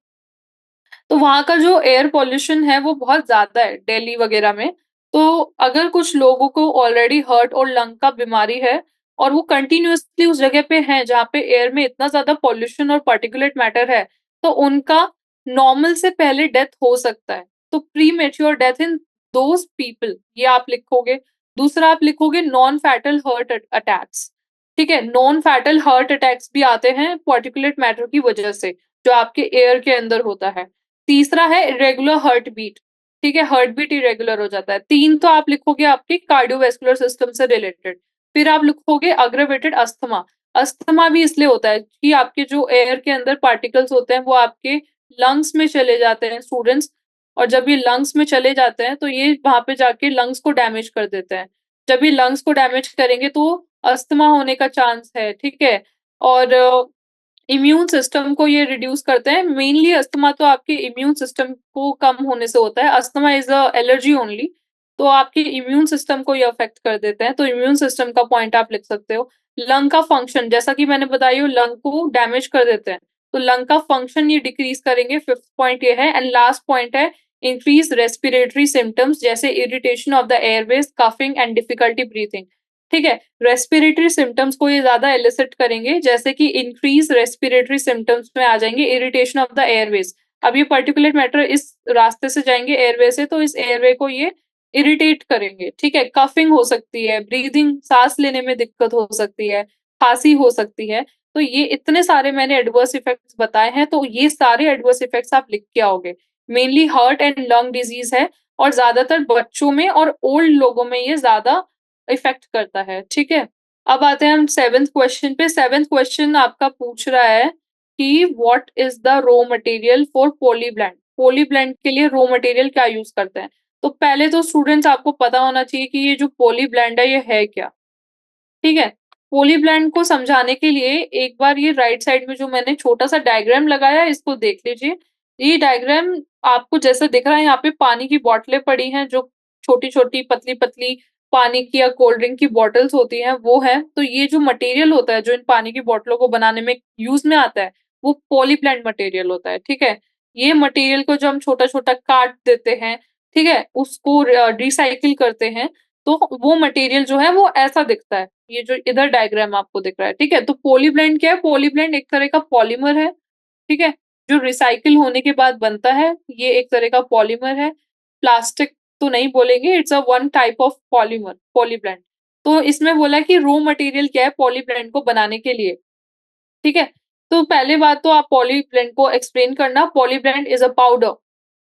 तो वहाँ का जो एयर पॉल्यूशन है वो बहुत ज़्यादा है दिल्ली वगैरह में। तो अगर कुछ लोगों को ऑलरेडी हार्ट और लंग का बीमारी है और वो कंटिन्यूअसली उस जगह पे हैं जहाँ पे एयर में इतना ज़्यादा पॉल्यूशन और पार्टिकुलेट मैटर है, तो उनका नॉर्मल से पहले डेथ हो सकता है। तो premature death in those people ये आप लिखोगे। दूसरा आप लिखोगे नॉन फैटल हार्ट अटैक्स, ठीक है? नॉन फैटल हार्ट अटैक्स भी आते हैं पार्टिकुलेट मैटर की वजह से, जो आपके एयर के अंदर होता है। तीसरा है इरेगुलर हार्ट बीट, ठीक है? हार्ट बीट इरेगुलर हो जाता है। 3 तो आप लिखोगे आपके कार्डियोवैस्कुलर सिस्टम से रिलेटेड। फिर आप लिखोगे अग्रवेटेड अस्थमा। अस्थमा भी इसलिए होता है कि आपके जो एयर के अंदर पार्टिकल्स होते हैं वो आपके लंग्स में चले जाते हैं स्टूडेंट्स, और जब ये लंग्स में चले जाते हैं तो ये वहाँ पे जाके लंग्स को डैमेज कर देते हैं। जब ये लंग्स को डैमेज करेंगे तो अस्थमा होने का चांस है, ठीक है? और इम्यून सिस्टम को ये रिड्यूस करते हैं। मेनली अस्थमा तो आपके इम्यून सिस्टम को कम होने से होता है। Asthma is a allergy only, तो आपके इम्यून सिस्टम को ये अफ़ेक्ट कर देते हैं। तो इम्यून सिस्टम का पॉइंट आप लिख सकते हो। लंग का फंक्शन जैसा कि मैंने बताई वो लंग को डैमेज कर देते हैं। तो लंग का फंक्शन ये डिक्रीज़ करेंगे, 5th पॉइंट ये है। एंड लास्ट पॉइंट है इंक्रीज़ रेस्पिरेटरी सिम्पटम्स जैसे irritation of the Airways, coughing and difficulty breathing, ठीक है? रेस्पिरेटरी सिम्पटम्स को ये ज़्यादा एलिसिट करेंगे, जैसे कि इंक्रीज़ रेस्पिरेटरी सिम्पटम्स में आ जाएँगे इरिटेशन ऑफ द एयरवेज़। अब ये पार्टिकुलेट मैटर इस रास्ते से जाएँगे एयरवे से, तो इस एयरवे को ये इरिटेट करेंगे, ठीक है? कफिंग हो सकती है, ब्रीथिंग साँस लेने में दिक्कत हो सकती है, खाँसी हो सकती है। तो ये इतने सारे मैंने एडवर्स इफ़ेक्ट्स बताए हैं, तो ये सारे एडवर्स इफ़ेक्ट्स आप लिख के आओगे। Mainly heart and lung disease है और ज़्यादातर बच्चों में और ओल्ड लोगों में ये ज़्यादा इफ़ेक्ट करता है, ठीक है? अब आते हैं हम 7th क्वेश्चन पे। 7th क्वेश्चन आपका पूछ रहा है कि what is the raw material for polyblend? Polyblend के लिए रॉ मटेरियल क्या यूज़ करते हैं? तो पहले तो स्टूडेंट्स आपको पता होना चाहिए कि ये जो पॉलीब्लेंड है ये है क्या? ठीक है? पॉलीब्लेंड को समझाने के लिए एक बार ये राइट साइड में जो मैंने छोटा-सा डायग्राम लगाया है इसको देख लीजिए। ये डायग्राम आपको जैसा दिख रहा है यहाँ पे पानी की बॉटलें पड़ी हैं जो छोटी-छोटी, पतली-पतली पानी की या कोल्ड ड्रिंक की बॉटल्स होती हैं वो हैं। तो ये जो मटेरियल होता है जो इन पानी की बॉटलों को बनाने में यूज़ में आता है, वो पॉलीब्लेंड मटेरियल होता है, ठीक है? ये मटेरियल को जो हम छोटा-छोटा काट देते हैं, ठीक है? उसको रिसाइकिल करते हैं, तो वो मटेरियल जो है वो ऐसा दिखता है। ये जो इधर डायग्राम आपको दिख रहा है, ठीक है? तो पॉलीब्लेंड क्या है? पॉलीब्लेंड एक तरह का पॉलीमर है, ठीक है? जो रिसाइकिल होने के बाद बनता है, ये एक तरह का पॉलीमर है। प्लास्टिक तो नहीं बोलेंगे, it's a one type of polymer, polyblend. तो इसमें बोला है कि रॉ मटेरियल क्या है पॉलीब्लेंड को बनाने के लिए, ठीक है? तो पहली बात तो आप पॉलीब्लेंड को एक्सप्लेन करना। Polyblend is a powder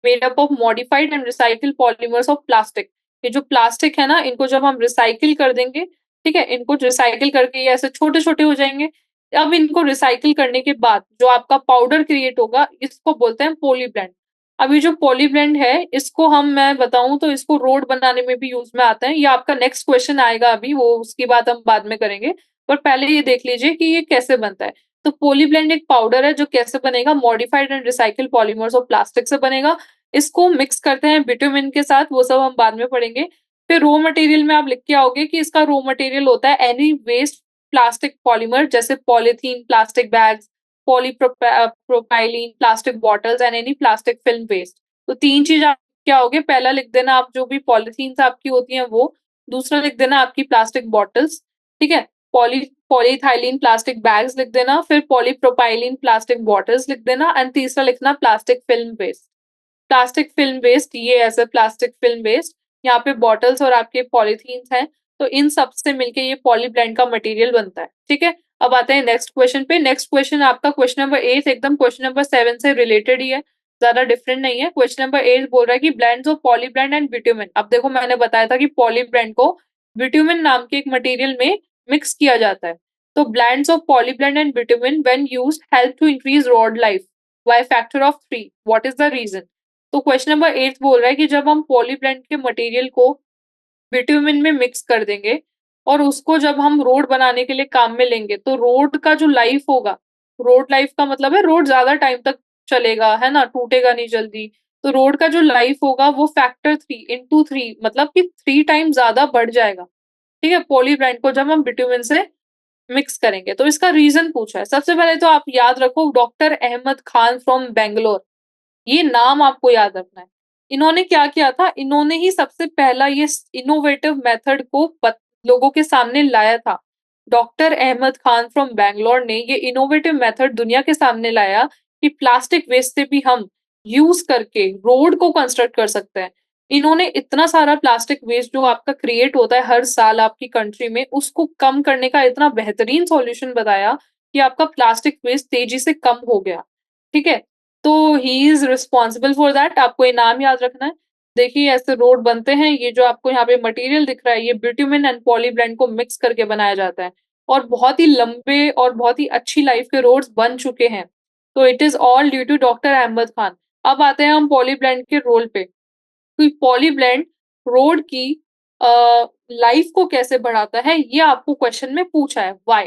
made up of modified and recycled polymers of plastic. ये जो प्लास्टिक है ना, इनको जब हम रिसाइकिल कर देंगे, ठीक है? इनको रिसाइकिल करके ये ऐसे छोटे-छोटे हो जाएँगे। अब इनको रिसाइकिल करने के बाद जो आपका पाउडर क्रिएट होगा, इसको बोलते हैं पॉलीब्लेंड। अब ये जो पॉलीब्लेंड है, इसको मैं बताऊँ तो इसको रोड बनाने में भी यूज़ में आता है। ये आपका नेक्स्ट क्वेश्चन आएगा अभी, वो उसकी बात हम बाद में करेंगे। पर पहले ये देख लीजिए कि ये कैसे बनता है। तो पॉलीब्लेंड एक पाउडर है जो कैसे बनेगा? Modified and recycled polymers of plastic से बनेगा। इसको मिक्स करते हैं बिटुमेन के साथ, वो सब हम बाद में पढ़ेंगे। फिर रॉ मटेरियल में आप लिख के आओगे कि इसका रॉ मटेरियल होता है एनी वेस्ट प्लास्टिक पॉलीमर जैसे polythene, plastic bags, propylene, plastic bottles and any plastic film waste. तो 3 चीज़ आप क्या होगे? पहला लिख देना आप जो भी पॉलीथीन्स आपकी होती हैं वो, दूसरा लिख देना आपकी प्लास्टिक बॉटल्स, ठीक है? पॉली पॉलीथाइलीन प्लास्टिक बैग्स लिख देना, फिर पॉलीप्रोपाइलीन प्लास्टिक बॉटल्स लिख देना एंड तीसरा लिखना plastic film waste. Plastic film waste ये ऐसा प्लास्टिक फिल्म वेस्ट, यहाँ पे बॉटल्स और आपके पॉलीथीन्स हैं, तो इन सब से मिलके ये पॉलीब्लेंड का मटेरियल बनता है, ठीक है? अब आते हैं नेक्स्ट क्वेश्चन पे। नेक्स्ट क्वेश्चन आपका क्वेश्चन नंबर 8 एकदम क्वेश्चन नंबर 7 से रिलेटेड ही है, ज़्यादा डिफरेंट नहीं है। क्वेश्चन नंबर 8 बोल रहा है कि blends of polyblend and bitumen. अब देखो मैंने बताया था कि पॉलीब्लेंड को बिटुमेन नाम के एक मटेरियल में मिक्स किया जाता है। तो blends of polyblend and bitumen when used help to increase road life by factor of 3। What is the reason? तो क्वेश्चन नंबर 8 बोल रहा है कि जब हम पॉलीब्लेंड के मटेरियल को बिट्यूमिन में मिक्स कर देंगे और उसको जब हम रोड बनाने के लिए काम में लेंगे, तो रोड का जो लाइफ होगा, रोड लाइफ का मतलब है रोड ज़्यादा टाइम तक चलेगा, है ना? टूटेगा नहीं जल्दी। तो रोड का जो लाइफ होगा वो फैक्टर 3 इंटू 3 मतलब कि 3 टाइम ज़्यादा बढ़ जाएगा, ठीक है? पॉलीब्लेंड को जब हम बिट्यूमिन से मिक्स करेंगे। तो इसका रीज़न पूछा है। सबसे पहले तो आप याद रखो डॉक्टर अहमद खान फ्रॉम बैंगलोर। ये नाम आपको याद रखना है। इन्होंने क्या किया था, इन्होंने ही सबसे पहला ये इनोवेटिव मेथड को लोगों के सामने लाया था। डॉक्टर अहमद खान फ्रॉम बैंगलोर ने ये इनोवेटिव मेथड दुनिया के सामने लाया कि प्लास्टिक वेस्ट से भी हम यूज करके रोड को कंस्ट्रक्ट कर सकते हैं। इन्होंने इतना सारा प्लास्टिक वेस्ट जो आपका क्रिएट होता है हर साल आपकी कंट्री में, उसको कम करने का इतना बेहतरीन सॉल्यूशन बताया कि आपका प्लास्टिक वेस्ट तेजी से कम हो गया। ठीक है? तो he is responsible for that, आपको ये नाम याद रखना है। देखिए ऐसे रोड बनते हैं, ये जो आपको यहाँ पे मटेरियल दिख रहा है, ये बिटुमेन एंड पॉलीब्लेंड को मिक्स करके बनाया जाता है और बहुत ही लंबे और बहुत ही अच्छी लाइफ के रोड्स बन चुके हैं। तो it is all due to doctor Ahmed Khan. अब आते हैं हम पॉलीब्लेंड के रोल पे। तो पॉलीब्लेंड रोड की लाइफ को कैसे बढ़ाता है, ये आपको क्वेश्चन में पूछा है, व्हाई?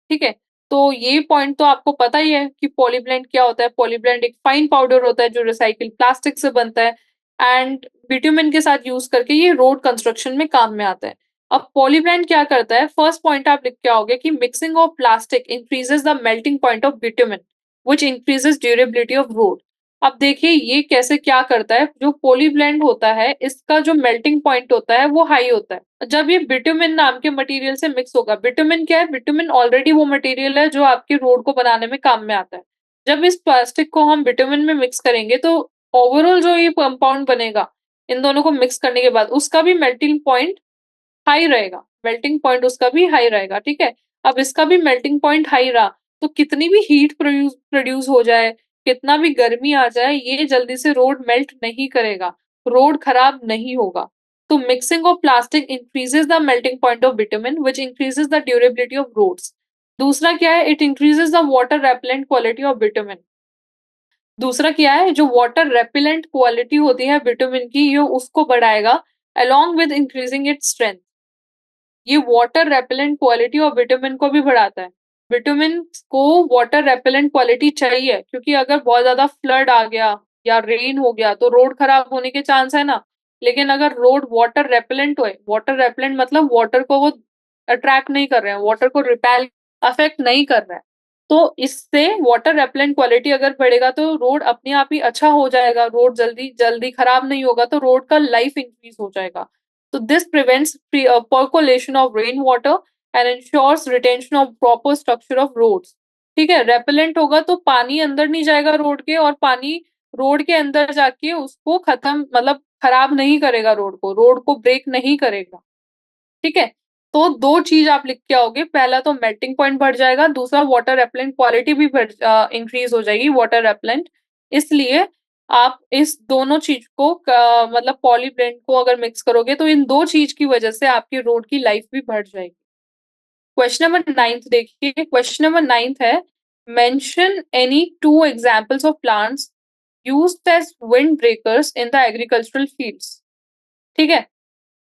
ठीक है? तो ये पॉइंट तो आपको पता ही है कि पॉलीब्लेंड क्या होता है। पॉलीब्लेंड एक फाइन पाउडर होता है जो रिसाइकिल प्लास्टिक से बनता है एंड बिटुमेन के साथ यूज करके ये रोड कंस्ट्रक्शन में काम में आता है। अब पॉलीब्लेंड क्या करता है, फर्स्ट पॉइंट आप लिख के आओगे कि mixing of plastic increases the melting point of bitumen which increases durability of road. अब देखिए ये कैसे क्या करता है, जो पॉलीब्लेंड होता है इसका जो मेल्टिंग पॉइंट होता है वो हाई होता है जब ये बिटुमेन नाम के मटेरियल से मिक्स होगा। बिटुमेन क्या है, बिटुमेन ऑलरेडी वो मटेरियल है जो आपके रोड को बनाने में काम में आता है। जब इस प्लास्टिक को हम बिटुमेन में मिक्स करेंगे तो ओवरऑल जो ये कंपाउंड बनेगा इन दोनों को मिक्स करने के बाद उसका भी मेल्टिंग पॉइंट हाई रहेगा, मेल्टिंग पॉइंट उसका भी हाई रहेगा, ठीक है? अब इसका भी मेल्टिंग पॉइंट हाई रहा, तो कितनी भी हीट प्रोड्यूस प्रोड्यूस हो जाए, कितना भी गर्मी आ जाए, ये जल्दी से रोड मेल्ट नहीं करेगा, रोड खराब नहीं होगा। तो mixing of plastic increases the melting point of bitumen which increases the durability of roads. दूसरा क्या है, it increases the water repellent quality of bitumen. दूसरा क्या है, जो वाटर रेपेलेंट क्वालिटी होती है बिटुमेन की, ये उसको बढ़ाएगा along with increasing its strength. ये वाटर रेपेलेंट क्वालिटी और बिटुमेन को भी बढ़ाता है। बिटुमेन को वाटर रेपेलेंट क्वालिटी चाहिए क्योंकि अगर बहुत ज़्यादा फ्लड आ गया या रेन हो गया तो रोड खराब होने के चांस है ना। लेकिन अगर रोड वाटर रेपेलेंट होए, वाटर रेपेलेंट मतलब वाटर को वो अट्रैक्ट नहीं कर रहे हैं, वाटर को रिपेल अफेक्ट नहीं कर रहा है। तो इससे वाटर रेपेलेंट क्वालिटी अगर बढ़ेगा तो रोड अपने आप ही अच्छा हो जाएगा, रोड जल्दी जल्दी खराब नहीं होगा, तो रोड का लाइफ इंक्रीज हो जाएगा। So this prevents percolation of rainwater and ensures retention of proper structure of roads. ठीक है, रेपेलेंट होगा तो पानी अंदर नहीं जाएगा रोड के, और पानी रोड के अंदर जाके उसको खत्म मतलब खराब नहीं करेगा, रोड को ब्रेक नहीं करेगा। ठीक है? तो 2 चीज़ आप लिख के आओगे, पहला तो मेल्टिंग पॉइंट बढ़ जाएगा, दूसरा वाटर रेपेलेंट क्वालिटी भी इंक्रीज़ हो जाएगी वाटर रेपेलेंट। इसलिए आप इस दोनों चीज़ को मतलब पॉलीब्लेंड को अगर मिक्स करोगे तो इन 2 चीज़ की वजह से आपके रोड की लाइफ भी बढ़ जाएगी। क्वेश्चन नंबर 9th देखिए, क्वेश्चन नंबर 9th है, mention any 2 examples of plants used as wind breakers in the agricultural fields. ठीक है?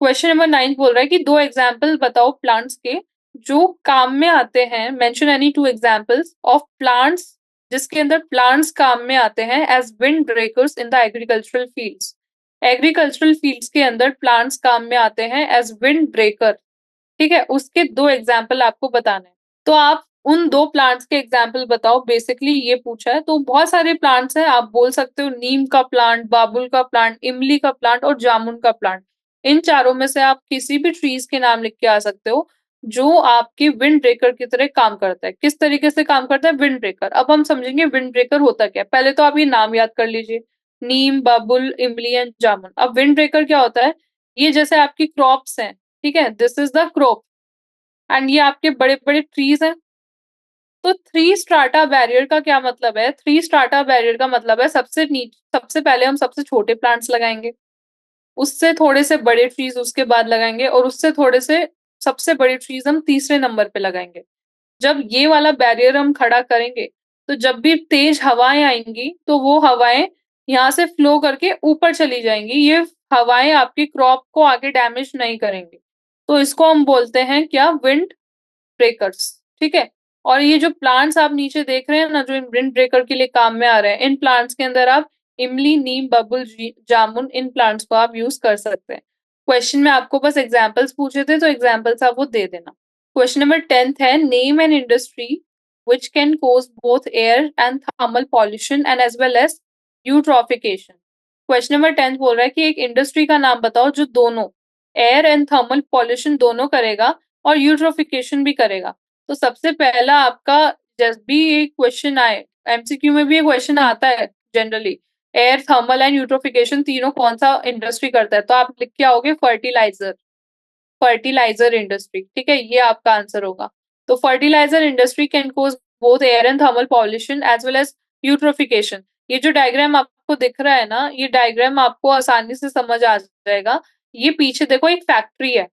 क्वेश्चन नंबर 9 बोल रहा है कि 2 एग्जांपल बताओ प्लांट्स के जो काम में आते हैं। Mention any 2 examples of plants जिसके अंदर प्लांट्स काम में आते हैं as wind breakers in the agricultural fields. Agricultural fields के अंदर प्लांट्स काम में आते हैं एज़ विंड ब्रेकर। ठीक है? उसके 2 एग्जांपल आपको बताने हैं। तो आप उन 2 प्लांट्स के एग्जांपल बताओ, बेसिकली ये पूछा है। तो बहुत सारे प्लांट्स हैं, आप बोल सकते हो नीम का प्लांट, बाबुल का प्लांट, इमली का प्लांट और जामुन का प्लांट। इन चारों में से आप किसी भी ट्रीज़ के नाम लिख के आ सकते हो, जो आपके विंड ब्रेकर की तरह काम करता है। किस तरीके से काम करता है विंड ब्रेकर? अब हम समझेंगे विंड ब्रेकर होता क्या है। पहले तो आप ये नाम याद कर लीजिए, नीम, बाबुल, इमली एंड जामुन। अब विंड ब्रेकर क्या होता है? ये जैसे आपकी क्रॉप्स हैं, ठीक है? This is the crop and ये आपके बड़े-बड़े ट्रीज़ हैं। तो 3 स्ट्रैटा बैरियर का क्या मतलब है? 3 स्ट्रैटा बैरियर का मतलब है सबसे पहले हम सबसे छोटे प्लांट्स लगाएँगे, उससे थोड़े से बड़े ट्रीज़ उसके बाद लगाएँगे और उससे थोड़े से सबसे बड़े ट्रीज़ हम तीसरे नंबर पे लगाएँगे। जब ये वाला बैरियर हम खड़ा करेंगे, तो जब भी तेज़ हवाएँ आएँगी, तो वो हवाएँ यहाँ से फ्लो करके ऊपर चली जाएंगी। ये हवाएं आपकी क्रॉप को आगे डैमेज नहीं करेंगी, तो इसको हम बोलते हैं क्या, विंड ब्रेकर्स। ठीक है। और ये जो प्लांट्स आप नीचे देख रहे हैं ना, जो इन विंड ब्रेकर के लिए काम में आ रहे हैं, इन प्लांट्स के अंदर आप इमली, नीम, बबुल, जामुन, इन प्लांट्स को आप यूज कर सकते हैं। क्वेश्चन में आपको बस एग्जाम्पल्स पूछे थे, तो एग्जाम्पल्स आप वो दे देना। क्वेश्चन नंबर 10th है, name an industry which can cause both air and thermal pollution and as well as eutrophication। Question number 10th बोल रहा है कि एक इंडस्ट्री का नाम बताओ जो दोनों एयर एंड थर्मल पॉल्यूशन दोनों करेगा और यूट्रोफिकेशन भी करेगा। तो सबसे पहला आपका, जब भी ये क्वेश्चन आए, एमसीक्यू में भी ये क्वेश्चन आता है generally, air, thermal and eutrophication तीनों कौन सा इंडस्ट्री करता है, तो आप लिख के आओगे फर्टिलाइजर, फर्टिलाइजर इंडस्ट्री। ठीक है, ये आपका आंसर होगा। तो fertiliser industry can cause both air and thermal pollution as well as eutrophication. ये जो डायग्राम आपको दिख रहा है ना, ये डायग्राम आपको आसानी से समझ आ जाएगा। ये पीछे देखो एक फैक्ट्री है,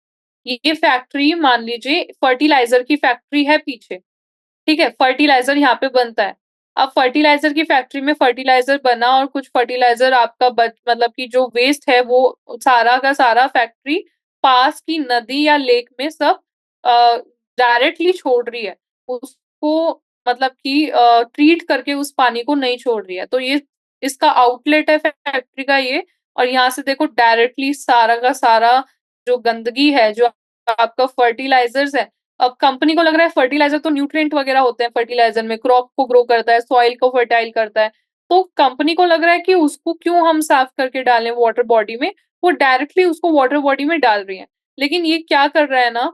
ये फैक्ट्री मान लीजिए फर्टिलाइजर की फैक्ट्री है पीछे। ठीक है, फर्टिलाइजर यहाँ पे बनता है। अब फर्टिलाइजर की फैक्ट्री में फर्टिलाइजर बना और कुछ फर्टिलाइजर आपका मतलब कि जो वेस्ट है वो सारा का सारा फैक्ट्री पास की नदी या लेक में सब डायरेक्टली छोड़ रही है उसको, मतलब कि ट्रीट करके उस पानी को नहीं छोड़ रही है। तो ये इसका आउटलेट है फैक्ट्री का ये। और यहाँ से देखो डायरेक्टली सारा का सारा जो गंदगी है, जो आपका फर्टिलाइजर्स है, अब कंपनी को लग रहा है फर्टिलाइजर तो न्यूट्रिएंट वगैरह होते हैं फर्टिलाइजर में, क्रॉप को ग्रो करता है, सॉइल को फर्टाइल करता है। तो कंपनी को लग रहा है कि उसको क्यों हम साफ करके डालें वाटर बॉडी में, वो डायरेक्टली उसको वाटर बॉडी में डाल रही है। लेकिन ये क्या कर रहा है ना,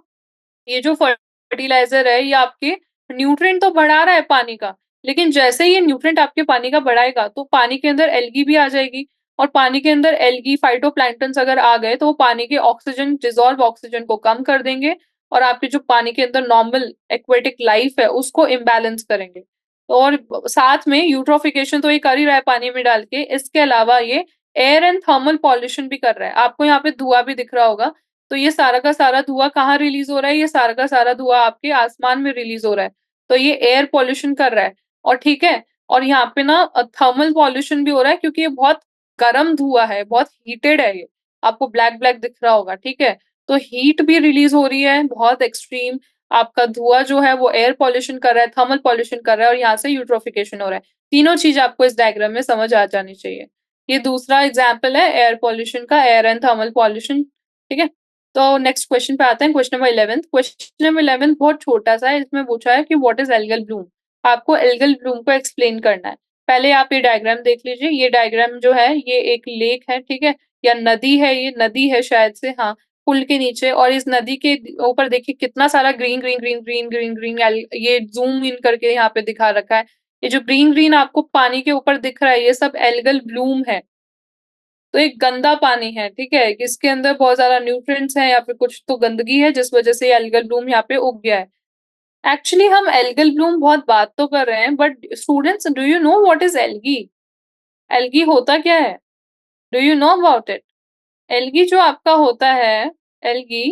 ये जो फर्टिलाइजर है ये आपके न्यूट्रिएंट तो बढ़ा रहा है पानी का, लेकिन जैसे ही ये न्यूट्रिएंट आपके पानी का बढ़ाएगा तो पानी के अंदर एल्गी भी आ जाएगी। और पानी के अंदर एल्गी, फाइटोप्लैंक्टन्स अगर आ गए तो वो पानी के ऑक्सीजन, डिसॉल्व ऑक्सीजन को कम कर देंगे और आपके जो पानी के अंदर नॉर्मल एक्वेटिक लाइफ है उसको इम्बैलेंस करेंगे। और साथ में यूट्रोफिकेशन तो ये कर ही रहा है पानी में डाल के, इसके अलावा ये एयर एंड थर्मल पॉल्यूशन भी कर रहा है। आपको यहाँ पे धुआं भी दिख रहा होगा, तो ये सारा का सारा धुआं कहाँ रिलीज हो रहा है, ये सारा का सारा धुआं आपके आसमान में रिलीज हो रहा है। तो ये एयर पॉल्यूशन कर रहा है। और ठीक है, और यहाँ पे ना थर्मल पॉल्यूशन भी हो रहा है, क्योंकि ये बहुत गर्म धुआं है, बहुत हीटेड है ये, आपको ब्लैक ब्लैक दिख रहा होगा। ठीक है, तो हीट भी रिलीज हो रही है बहुत एक्सट्रीम। आपका धुआं जो है वो एयर पॉल्यूशन कर रहा है, थर्मल पॉल्यूशन कर रहा है, और यहाँ से यूट्रोफिकेशन हो रहा है। तीनों चीज आपको इस डायग्राम में समझ आ जानी चाहिए। ये दूसरा एग्जाम्पल है एयर पॉल्यूशन का, एयर एंड थर्मल पॉल्यूशन। ठीक है, तो नेक्स्ट क्वेश्चन पे आते हैं, क्वेश्चन नंबर 11। क्वेश्चन नंबर 11 बहुत छोटा सा है, इसमें पूछा है कि व्हाट इज एल्गल ब्लूम। आपको एल्गल ब्लूम को एक्सप्लेन करना है। पहले आप ये डायग्राम देख लीजिए। ये डायग्राम जो है ये एक लेक है, ठीक है, या नदी है, ये नदी है शायद से, हाँ, पुल के नीचे। और इस नदी के ऊपर देखिए कितना सारा green green green green green green, ये जूम इन करके यहाँ पे दिखा रखा है। ये जो ग्रीन ग्रीन आपको पानी के ऊपर दिख रहा है ये सब एल्गल ब्लूम है। तो एक गंदा पानी है, ठीक है, इसके अंदर बहुत ज़्यादा न्यूट्रिएंट्स हैं या फिर कुछ तो गंदगी है जिस वजह से एल्गल ब्लूम यहाँ पे उग गया है। एक्चुअली हम एल्गल ब्लूम बहुत बात तो कर रहे हैं, but students, do you know what is algae? Algae होता क्या है? Do you know about it? Algae जो आपका होता है, एल्गी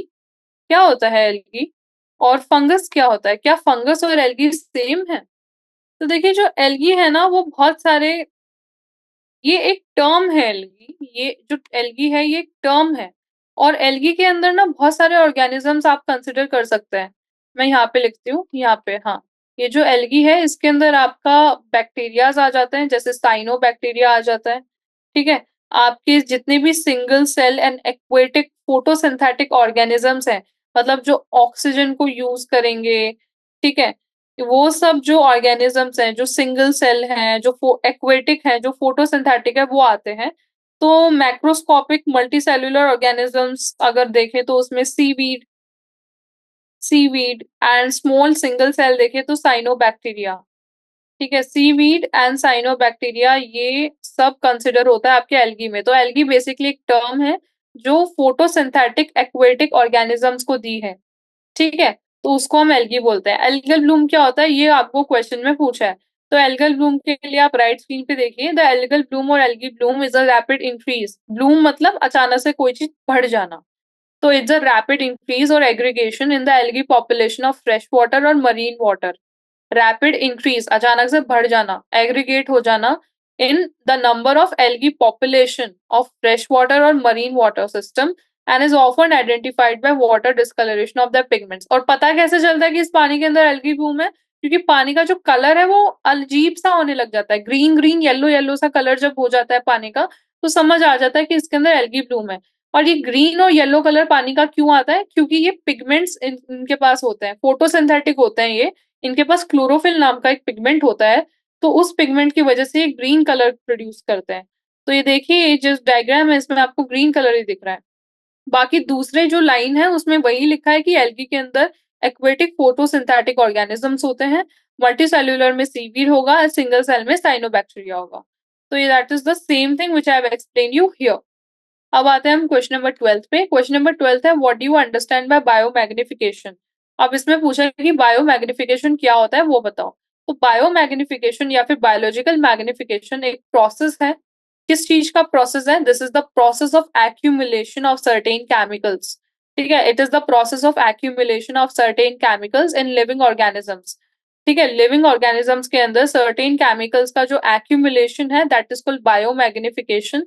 क्या होता है एल्गी? और फंगस क्या होता है? क्या फंगस और एल्गी सेम है? तो देखिए जो एल्गी है ना वो बहुत सारे, ये एक टर्म है एल्गी, ये जो एल्गी है ये एक टर्म है। और एल्गी के अंदर ना बहुत सारे ऑर्गेनिजम्स आप कंसिडर कर सकते हैं। मैं यहाँ पे लिखती हूँ, यहाँ पे, हाँ, ये जो एल्गी है इसके अंदर आपका बैक्टीरियाज आ जाते हैं, जैसे साइनोबैक्टीरिया आ जाता है। ठीक है, आपके जितने भी single cell and aquatic photosynthetic organisms हैं, मतलब जो ऑक्सीजन को यूज करेंगे, ठीक है, वो सब जो ऑर्गेनिजम्स हैं, जो सिंगल सेल हैं, जो एक्वेटिक हैं, जो फोटोसिंथेटिक है, वो आते हैं। तो मैक्रोस्कोपिक मल्टीसेल्युलर ऑर्गेनिजम्स अगर देखें तो उसमें seaweed, seaweed and small single cell देखें तो साइनोबैक्टीरिया। ठीक है, सीवीड एंड साइनोबैक्टीरिया ये सब कंसिडर होता है आपके एल्गी में। तो एल्गी बेसिकली एक टर्म है जो फोटोसिंथेटिक एक्वेटिक ऑर्गेनिजम्स को दी है। ठीक है, तो उसको हम एल्गी बोलते हैं। एल्गल ब्लूम क्या होता है ये आपको क्वेश्चन में पूछा है। तो एल्गल ब्लूम के लिए आप राइट स्क्रीन पे देखिए, द एल्गल ब्लूम और algae Bloom is a rapid increase. Bloom मतलब अचानक से कोई चीज बढ़ जाना, तो इट्स अ रैपिड इंक्रीज और aggregation in the algae population of fresh water और मरीन वाटर। रैपिड इंक्रीज अचानक से बढ़ जाना, एग्रीगेट हो जाना in the number of algae population of freshwater or marine water system and is often identified by water discoloration of their pigments. और पता कैसे चलता है कि इस पानी के अंदर एल्गी ब्लूम है? क्योंकि पानी का जो कलर है वो अजीब सा होने लग जाता है, ग्रीन ग्रीन येलो येलो सा कलर जब हो जाता है पानी का, तो समझ आ जाता है कि इसके अंदर एल्गी ब्लूम है। और ये ग्रीन और येलो कलर पानी का क्यों आता है? क्योंकि ये पिगमेंट्स इनके पास होते हैं, फोटोसिंथेटिक होते हैं ये, इनके पास क्लोरोफिल नाम का एक पिगमेंट होता है, तो उस पिगमेंट की वजह से ये ग्रीन कलर प्रोड्यूस करते हैं। तो ये देखिए, ये जो डायग्राम है इसमें आपको ग्रीन कलर ही दिख रहा है। बाकी दूसरे जो लाइन है उसमें वही लिखा है कि एल्गी के अंदर एक्वेटिक फोटोसिंथेटिक ऑर्गेनिजम्स होते हैं, मल्टीसेल्युलर में सीवीड होगा, सिंगल सेल में साइनोबैक्टीरिया होगा। तो ये that is the same thing which I have explain you here. अब आते हैं हम क्वेश्चन नंबर 12 पे। क्वेश्चन नंबर 12 है, what do you understand by biomagnification? अब इसमें पूछा है कि बायोमैग्निफिकेशन क्या होता है वो बताओ। तो बायोमैग्निफिकेशन या फिर बायोलॉजिकल मैग्निफिकेशन एक प्रोसेस है। किस चीज का प्रोसेस है? This is the process of accumulation of certain chemicals. ठीक है, it is the process of accumulation of certain chemicals in living organisms. ठीक है, लिविंग ऑर्गेनिजम्स के अंदर सर्टेन केमिकल्स का जो एक्यूमुलेशन है दैट इज कॉल्ड बायोमैग्निफिकेशन।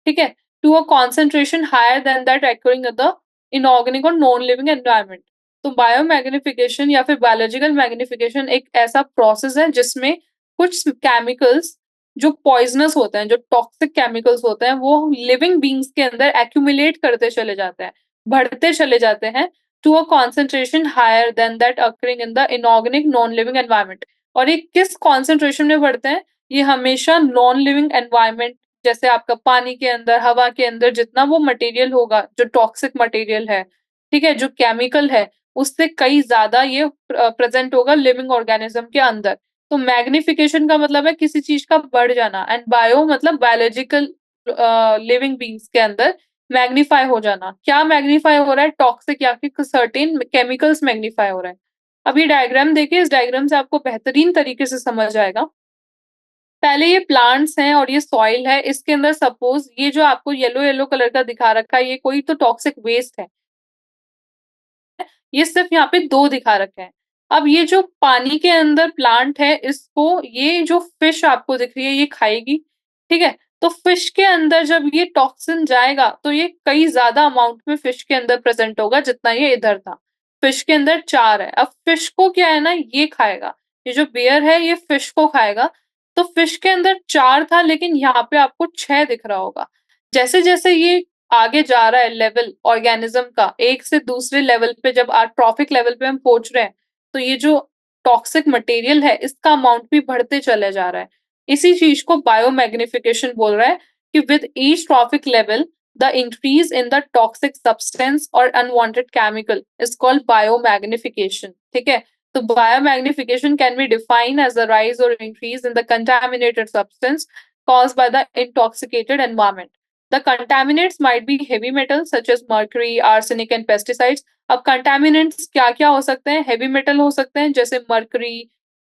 ठीक है, to a concentration higher than that occurring in the inorganic और नॉन लिविंग एनवायरनमेंट। तो बायोमैग्निफिकेशन या फिर बायोलॉजिकल मैग्निफिकेशन एक ऐसा प्रोसेस है जिसमें कुछ केमिकल्स जो पॉइजनस होते हैं, जो टॉक्सिक केमिकल्स होते हैं, वो लिविंग बींग्स के अंदर एक्यूमुलेट करते चले जाते हैं, बढ़ते चले जाते हैं to a concentration higher than that occurring in the inorganic non living environment. और ये किस कॉन्सेंट्रेशन में बढ़ते हैं? ये हमेशा नॉन लिविंग एनवायरनमेंट, जैसे आपका पानी के अंदर, हवा के अंदर जितना वो मटेरियल होगा जो टॉक्सिक मटेरियल है, ठीक है, जो केमिकल है, उससे कई ज्यादा ये प्रेजेंट होगा लिविंग ऑर्गेनिज्म के अंदर। तो मैग्निफिकेशन का मतलब है किसी चीज का बढ़ जाना, एंड बायो मतलब बायोलॉजिकल लिविंग बींग्स के अंदर मैग्नीफाई हो जाना। क्या मैग्नीफाई हो रहा है? टॉक्सिक या फिर सर्टेन केमिकल्स मैग्नीफाई हो रहा है। अब ये डायग्राम देखिए, इस डायग्राम से आपको बेहतरीन तरीके से समझ आएगा। पहले ये प्लांट्स हैं और ये सॉइल है, इसके अंदर सपोज ये जो आपको येलो येलो कलर का दिखा रखा है, ये कोई तो टॉक्सिक वेस्ट है। ये सिर्फ यहाँ पे 2 दिखा रखे हैं। अब ये जो पानी के अंदर प्लांट है, इसको ये जो फिश आपको दिख रही है ये खाएगी, ठीक है? तो फिश के अंदर जब ये टॉक्सिन जाएगा तो ये कई ज़्यादा अमाउंट में फिश के अंदर प्रेज़ेंट होगा जितना ये इधर था। फिश के अंदर 4 है। अब फिश को क्या है ना, ये खाएगा। ये जो बेयर है ये फिश को खाएगा। तो फिश के अंदर 4 था लेकिन यहाँ पे आपको 6 दिख रहा होगा। जैसे-जैसे ये आगे जा रहा है लेवल ऑर्गेनिज्म का, एक से दूसरे लेवल पे जब ट्रॉफिक लेवल पे हम पहुंच रहे हैं, तो ये जो टॉक्सिक मटेरियल है इसका अमाउंट भी बढ़ते चले जा रहा है। इसी चीज को बायोमैग्निफिकेशन बोल रहा है कि with each trophic level the increase in the toxic substance और unwanted chemical is called biomagnification. ठीक है, तो biomagnification can be defined as the rise और increase in the contaminated substance caused by the intoxicated environment. The contaminants might be heavy metals such as mercury, arsenic and pesticides. अब contaminants क्या-क्या हो सकते हैं? Heavy metal हो सकते हैं जैसे mercury,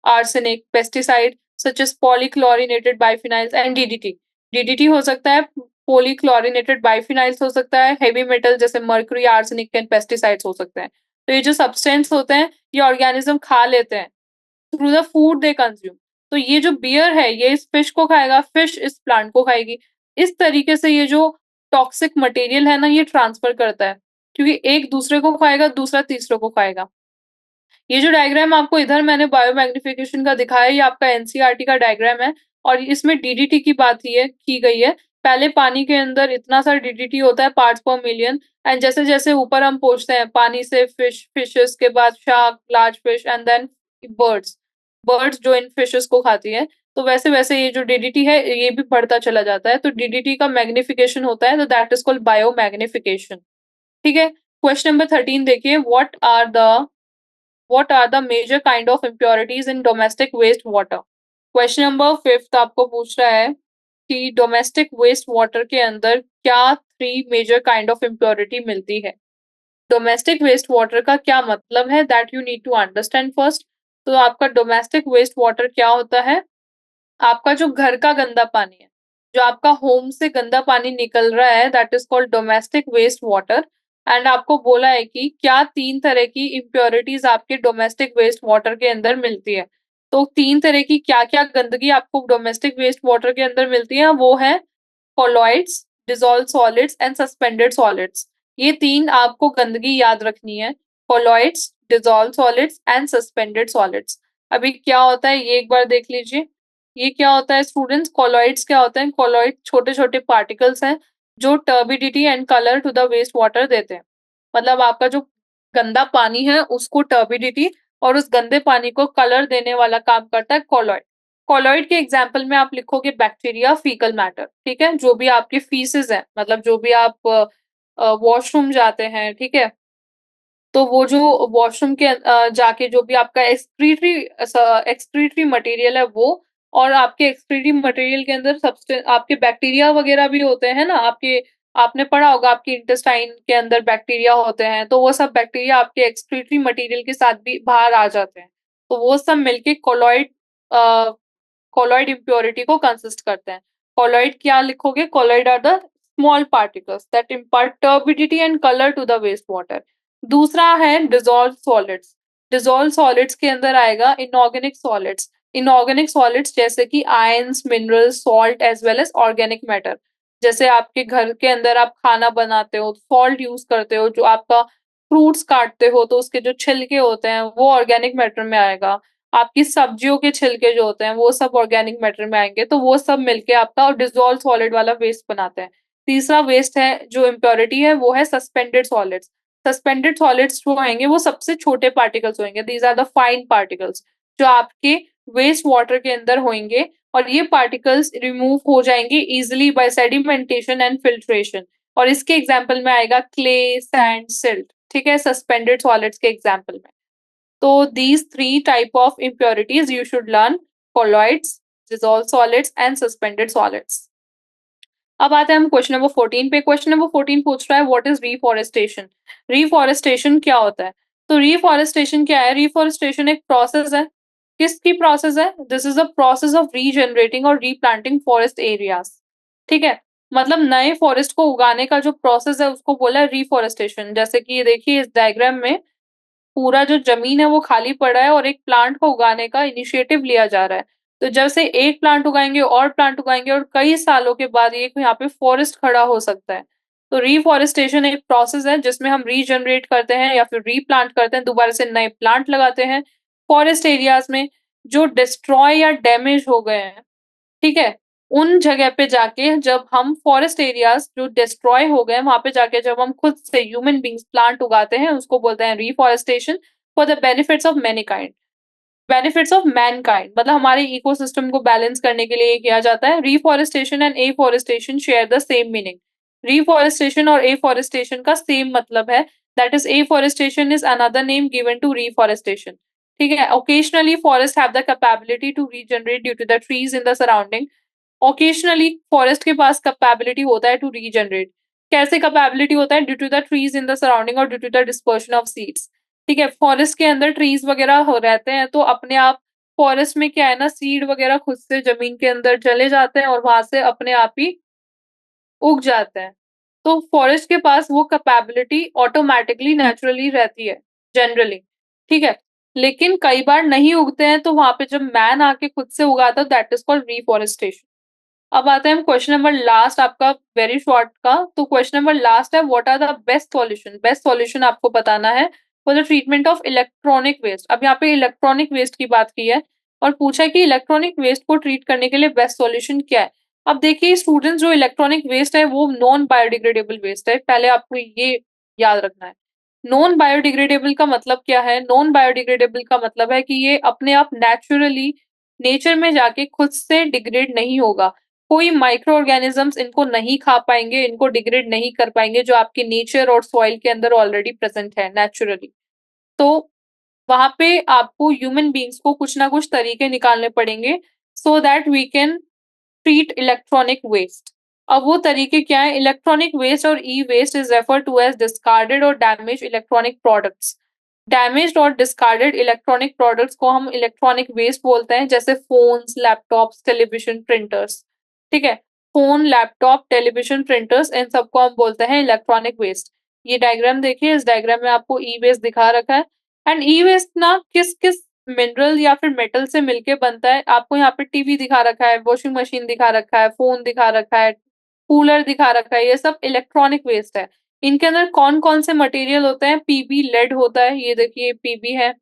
arsenic, pesticide such as polychlorinated biphenyls and DDT. DDT हो सकता है, polychlorinated biphenyls हो सकता है, heavy metal जैसे mercury, arsenic and pesticides हो सकते हैं। तो ये जो substance होते हैं ये organism खा लेते हैं through the food they consume. तो ये जो बियर है ये इस फिश को खाएगा, फिश इस प्लांट को खाएगी। इस तरीके से ये जो टॉक्सिक मटेरियल है ना ये ट्रांसफर करता है, क्योंकि एक दूसरे को खाएगा, दूसरा तीसरे को खाएगा। ये जो डायग्राम आपको इधर मैंने बायोमैग्निफिकेशन का दिखाया है, ये आपका एनसीईआरटी का डायग्राम है और इसमें डीडीटी की बात की गई है। पहले पानी के अंदर इतना सा डीडीटी होता है, पार्ट्स पर मिलियन, एंड जैसे-जैसे ऊपर हम पहुँचते हैं पानी से फिशेस के बाद shark, large fish and then birds. Birds जो इन फिशेस को खाती हैं, तो वैसे-वैसे ये जो डीडीटी है ये भी बढ़ता चला जाता है। तो डीडीटी का मैग्निफिकेशन होता है, तो दैट इज़ कॉल्ड बायोमैग्निफिकेशन। ठीक है? क्वेश्चन नंबर 13 देखिए, what are the major kind of impurities in domestic waste water? Question number 5 आपको पूछ रहा है कि डोमेस्टिक वेस्ट वाटर के अंदर क्या 3 मेजर काइंड ऑफ इम्प्योरिटी मिलती है। डोमेस्टिक वेस्ट वाटर का क्या मतलब है, that you need to understand first. तो आपका डोमेस्टिक वेस्ट वाटर क्या होता है? आपका जो घर का गंदा पानी है, जो आपका होम से गंदा पानी निकल रहा है, that is called domestic waste water. And आपको बोला है कि क्या 3 तरह की इम्प्योरिटीज आपके डोमेस्टिक वेस्ट वाटर के अंदर मिलती है। तो 3 तरह की क्या-क्या गंदगी आपको डोमेस्टिक वेस्ट वाटर के अंदर मिलती है, वो है colloids, dissolved solids and suspended solids. ये 3 आपको गंदगी याद रखनी है, colloids, dissolved solids and suspended solids. अभी क्या होता है ये एक बार देख लीजिए। ये क्या होता है स्टूडेंट्स, कोलॉइड्स क्या होते हैं? कोलॉइड छोटे-छोटे पार्टिकल्स हैं जो turbidity and colour to the waste water देते हैं। मतलब आपका जो गंदा पानी है उसको टर्बिडिटी और उस गंदे पानी को कलर देने वाला काम करता है कोलॉइड। कोलॉइड के एग्जाम्पल में आप लिखोगे बैक्टीरिया, फीकल मैटर, ठीक है? जो भी आपके फीसेस हैं, मतलब जो भी आप वॉशरूम जाते हैं, ठीक है? तो वो जो वॉशरूम के जाके जो भी आपका एक्सक्रीटरी मटेरियल है वो, और आपके एक्सक्रीटरी मटेरियल के अंदर आपके बैक्टीरिया वगैरह भी होते हैं ना, आपने पढ़ा होगा आपके इंटेस्टाइन के अंदर बैक्टीरिया होते हैं, तो वो सब बैक्टीरिया आपके एक्सक्रीटरी मटेरियल के साथ भी बाहर आ जाते हैं। तो वो सब मिलके अ, कोलॉइड इम्प्योरिटी को कंसिस्ट करते हैं। कोलॉइड क्या लिखोगे? Colloid are the small particles that impart turbidity and colour to the waste water. दूसरा है डिसॉल्व्ड सॉलिड्स। डिसॉल्व्ड सॉलिड्स के अंदर आएगा इनऑर्गेनिक सॉलिड्स। इनऑर्गेनिक सॉलिड्स जैसे कि ions, minerals, salt as well as organic matter. जैसे आपके घर के अंदर आप खाना बनाते हो, सॉल्ट यूज़ करते हो, जो आपका फ्रूट्स काटते हो तो उसके जो छिलके होते हैं वो ऑर्गेनिक मैटर में आएगा। आपकी सब्जियों के छिलके जो होते हैं वो सब ऑर्गेनिक मैटर में आएँगे, तो वो सब मिलके आपका डिसॉल्व्ड सॉलिड वाला वेस्ट बनाते हैं। तीसरा वेस्ट है जो इम्प्योरिटी है वो है सस्पेंडेड सॉलिड्स। सस्पेंडेड सॉलिड्स जो होंगे वो सबसे छोटे पार्टिकल्स होंगे, these are the fine particles जो आपके वेस्ट वाटर के अंदर होंगे, और ये पार्टिकल्स रिमूव हो जाएँगे easily by sedimentation and filtration, और इसके एग्ज़ाम्पल में आएगा क्ले, सैंड, सिल्ट, ठीक है? सस्पेंडेड सॉलिड्स के एग्ज़ाम्पल में। So these three type of impurities you should learn: colloids, dissolved solids and suspended solids. अब आते हैं हम क्वेश्चन नंबर 14 पे। क्वेश्चन नंबर 14 पूछ रहा है व्हाट इज रीफॉरेस्टेशन? रीफॉरेस्टेशन क्या होता है? तो रीफॉरेस्टेशन क्या है? रीफॉरेस्टेशन एक प्रोसेस है। किसकी प्रोसेस है? This is a process of regenerating और रीप्लांटिंग फॉरेस्ट एरियाज। ठीक है? मतलब नए फॉरेस्ट को उगाने का जो प्रोसेस है उसको बोला है रीफॉरेस्टेशन। जैसे कि ये देखिए इस डायग्राम में पूरा जो ज़मीन है वो खाली पड़ा है और एक प्लांट को उगाने का इनिशिएटिव लिया जा रहा है। तो जैसे एक प्लांट उगाएँगे और प्लांट उगाएँगे और कई सालों के बाद एक यहाँ पे फॉरेस्ट खड़ा हो सकता है। तो रीफॉरेस्टेशन एक प्रोसेस है जिसमें हम रीजनरेट करते हैं या फिर रीप्लांट करते हैं, दोबारा से नए प्लांट लगाते हैं फॉरेस्ट एरियाज़ में जो डिस्ट्रॉय या डैमेज हो गए हैं। ठीक है? उन जगह पे जाके जब हम फॉरेस्ट एरियाज़ जो डिस्ट्रॉय हो गए, वहाँ पे जाके जब हम खुद से ह्यूमन बीइंग्स प्लांट उगाते हैं, उसको बोलते हैं reforestation for the benefits of mankind. Benefits of mankind मतलब हमारे इकोसिस्टम को बैलेंस करने के लिए ये किया जाता है। Reforestation and afforestation share the same meaning. Reforestation और एफॉरेस्टेशन का सेम मतलब है, that is afforestation is another name given to reforestation. ठीक है? Occasionally forest have the capability to regenerate due to the trees in the surrounding. Occasionally forest के पास capability होता है टू रीजनरेट। कैसे कैपेबिलिटी होता है? Due to the trees in the surrounding और due to the dispersion of seeds. ठीक है? फॉरेस्ट के अंदर ट्रीज वगैरह हो रहते हैं तो अपने आप फॉरेस्ट में क्या है ना, सीड वगैरह खुद से जमीन के अंदर चले जाते हैं और वहां से अपने आप ही उग जाते हैं। तो फॉरेस्ट के पास वो कैपेबिलिटी ऑटोमैटिकली नेचुरली रहती है, जनरली। ठीक है? लेकिन कई बार नहीं उगते हैं तो वहां पे जब मैन आके खुद से उगाता है दैट इज कॉल्ड रीफॉरेस्टेशन। अब आते हैं हम क्वेश्चन नंबर लास्ट आपका वेरी शॉर्ट का। तो क्वेश्चन नंबर लास्ट है what are the best solution? Best solution आपको बताना है for the treatment of electronic waste. अब यहाँ पे इलेक्ट्रॉनिक वेस्ट की बात की है और पूछा है कि इलेक्ट्रॉनिक वेस्ट को ट्रीट करने के लिए बेस्ट सॉल्यूशन क्या है। अब देखिए स्टूडेंट्स, जो इलेक्ट्रॉनिक वेस्ट है वो नॉन बायोडिग्रेडेबल वेस्ट है, पहले आपको ये याद रखना है। नॉन बायोडिग्रेडेबल का मतलब क्या है? नॉन बायोडिग्रेडेबल का मतलब है कि ये अपने आप नेचुरली नेचर में जाके खुद से डिग्रेड नहीं होगा। कोई माइक्रो ऑर्गेनिजम्स इनको नहीं खा पाएँगे, इनको डिग्रेड नहीं कर पाएँगे जो आपके नेचर और सॉइल के अंदर ऑलरेडी प्रेज़ेंट है नेचुरली। तो वहाँ पे आपको ह्यूमन बीइंग्स को कुछ ना कुछ तरीके निकालने पड़ेंगे so that we can treat electronic waste. अब वो तरीके क्या हैं? इलेक्ट्रॉनिक वेस्ट और e-waste is referred to as discarded और डैमेज्ड इलेक्ट्रॉनिक प्रोडक्ट्स। डैमेज्ड और डिस्कार्डेड इलेक्ट्रॉनिक प्रोडक्ट्स को हम इलेक्ट्रॉनिक वेस्ट बोलते हैं, जैसे फ़ोन्स, लैपटॉप्स, टेलीविज़न, प्रिंटर्स। ठीक है? फ़ोन, लैपटॉप, टेलीविज़न, प्रिंटर्स इन सबको हम बोलते हैं इलेक्ट्रॉनिक वेस्ट। ये डायग्राम देखिए, इस डायग्राम में आपको ई-वेस्ट दिखा रखा है। एंड ई-वेस्ट ना किस-किस मिनरल या फिर मेटल से मिलके बनता है। आपको यहाँ पे टीवी दिखा रखा है, वॉशिंग मशीन दिखा रखा है, फ़ोन दिखा रखा है, कूलर दिखा रखा है, ये सब इलेक्ट्रॉनिक वेस्ट है। इनके अंदर कौन-कौन से मटेरियल होते हैं? पीबी, लेड होता है, ये देखिए पीबी है,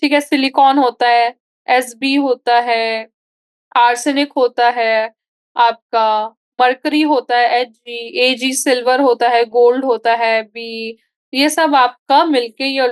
ठीक है? सिलिकॉन होता है, एसबी होता है, आर्सेनिक होता है, आपका मरकरी होता है, एचजी, एजी सिल्वर होता है, गोल्ड होता है, बी, ये सब आपका मिलके ये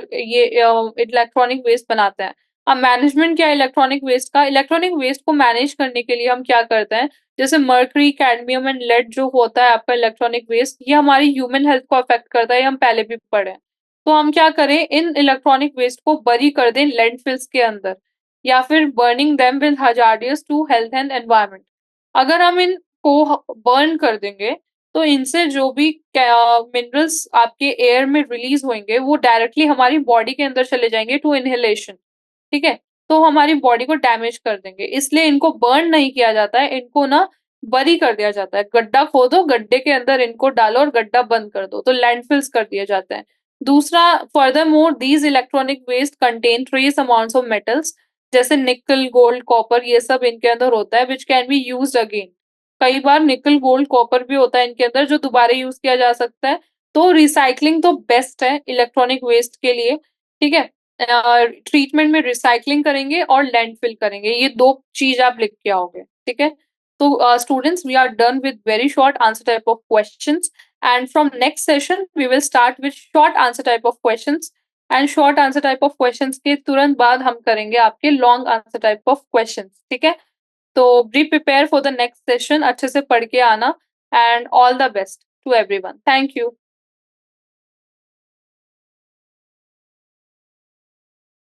इलेक्ट्रॉनिक वेस्ट बनाते हैं। अब मैनेजमेंट क्या है इलेक्ट्रॉनिक वेस्ट का? इलेक्ट्रॉनिक वेस्ट को मैनेज करने के लिए हम क्या करते हैं, जैसे मर्करी, कैडमियम एंड लेड जो होता है आपका इलेक्ट्रॉनिक वेस्ट, ये हमारी ह्यूमन हेल्थ को अफेक्ट करता है, ये हम पहले भी पढ़े हैं। तो हम क्या करें, इन इलेक्ट्रॉनिक वेस्ट को बरी कर दें लैंडफिल्स के अंदर, या फिर burning them with hazardous to health and environment. अगर हम इनको बर्न कर देंगे, तो इनसे जो भी मिनरल्स आपके एयर में रिलीज होंगे, वो डायरेक्टली हमारी बॉडी के अंदर चले जाएंगे टू इनहेलेशन, ठीक है? तो हमारी बॉडी को डैमेज कर देंगे, इसलिए इनको बर्न नहीं किया जाता है, इनको ना बरी कर दिया जाता है। गड्ढा खोदो, गड्ढे के अंदर इनको डालो और गड्ढा बंद कर दो, तो लैंडफिल्स कर दिए जाते हैं। दूसरा, furthermore these electronic waste contain trace amounts of metals, जैसे निकल, गोल्ड, कॉपर, ये सब इनके अंदर होता है, which can be used again. कई बार निकल, गोल्ड, कॉपर भी होता है इनके अंदर जो दोबारा यूज़ किया जा सकता है। तो रिसाइक्लिंग तो बेस्ट है इलेक्ट्रॉनिक वेस्ट के लिए, ठीक है? ट्रीटमेंट में रिसाइक्लिंग करेंगे और लैंडफिल करेंगे, ये 2 चीज़ आप लिख के आओगे, ठीक है? तो students, we are done with very short answer type of questions, and from next session we will start with short answer type of questions, and short answer type of questions के तुरंत बाद हम करेंगे आपके long answer type of questions, ठीक है? तो be prepare for the next session, अच्छे से पढ़ के आना, and all the best to everyone. Thank you.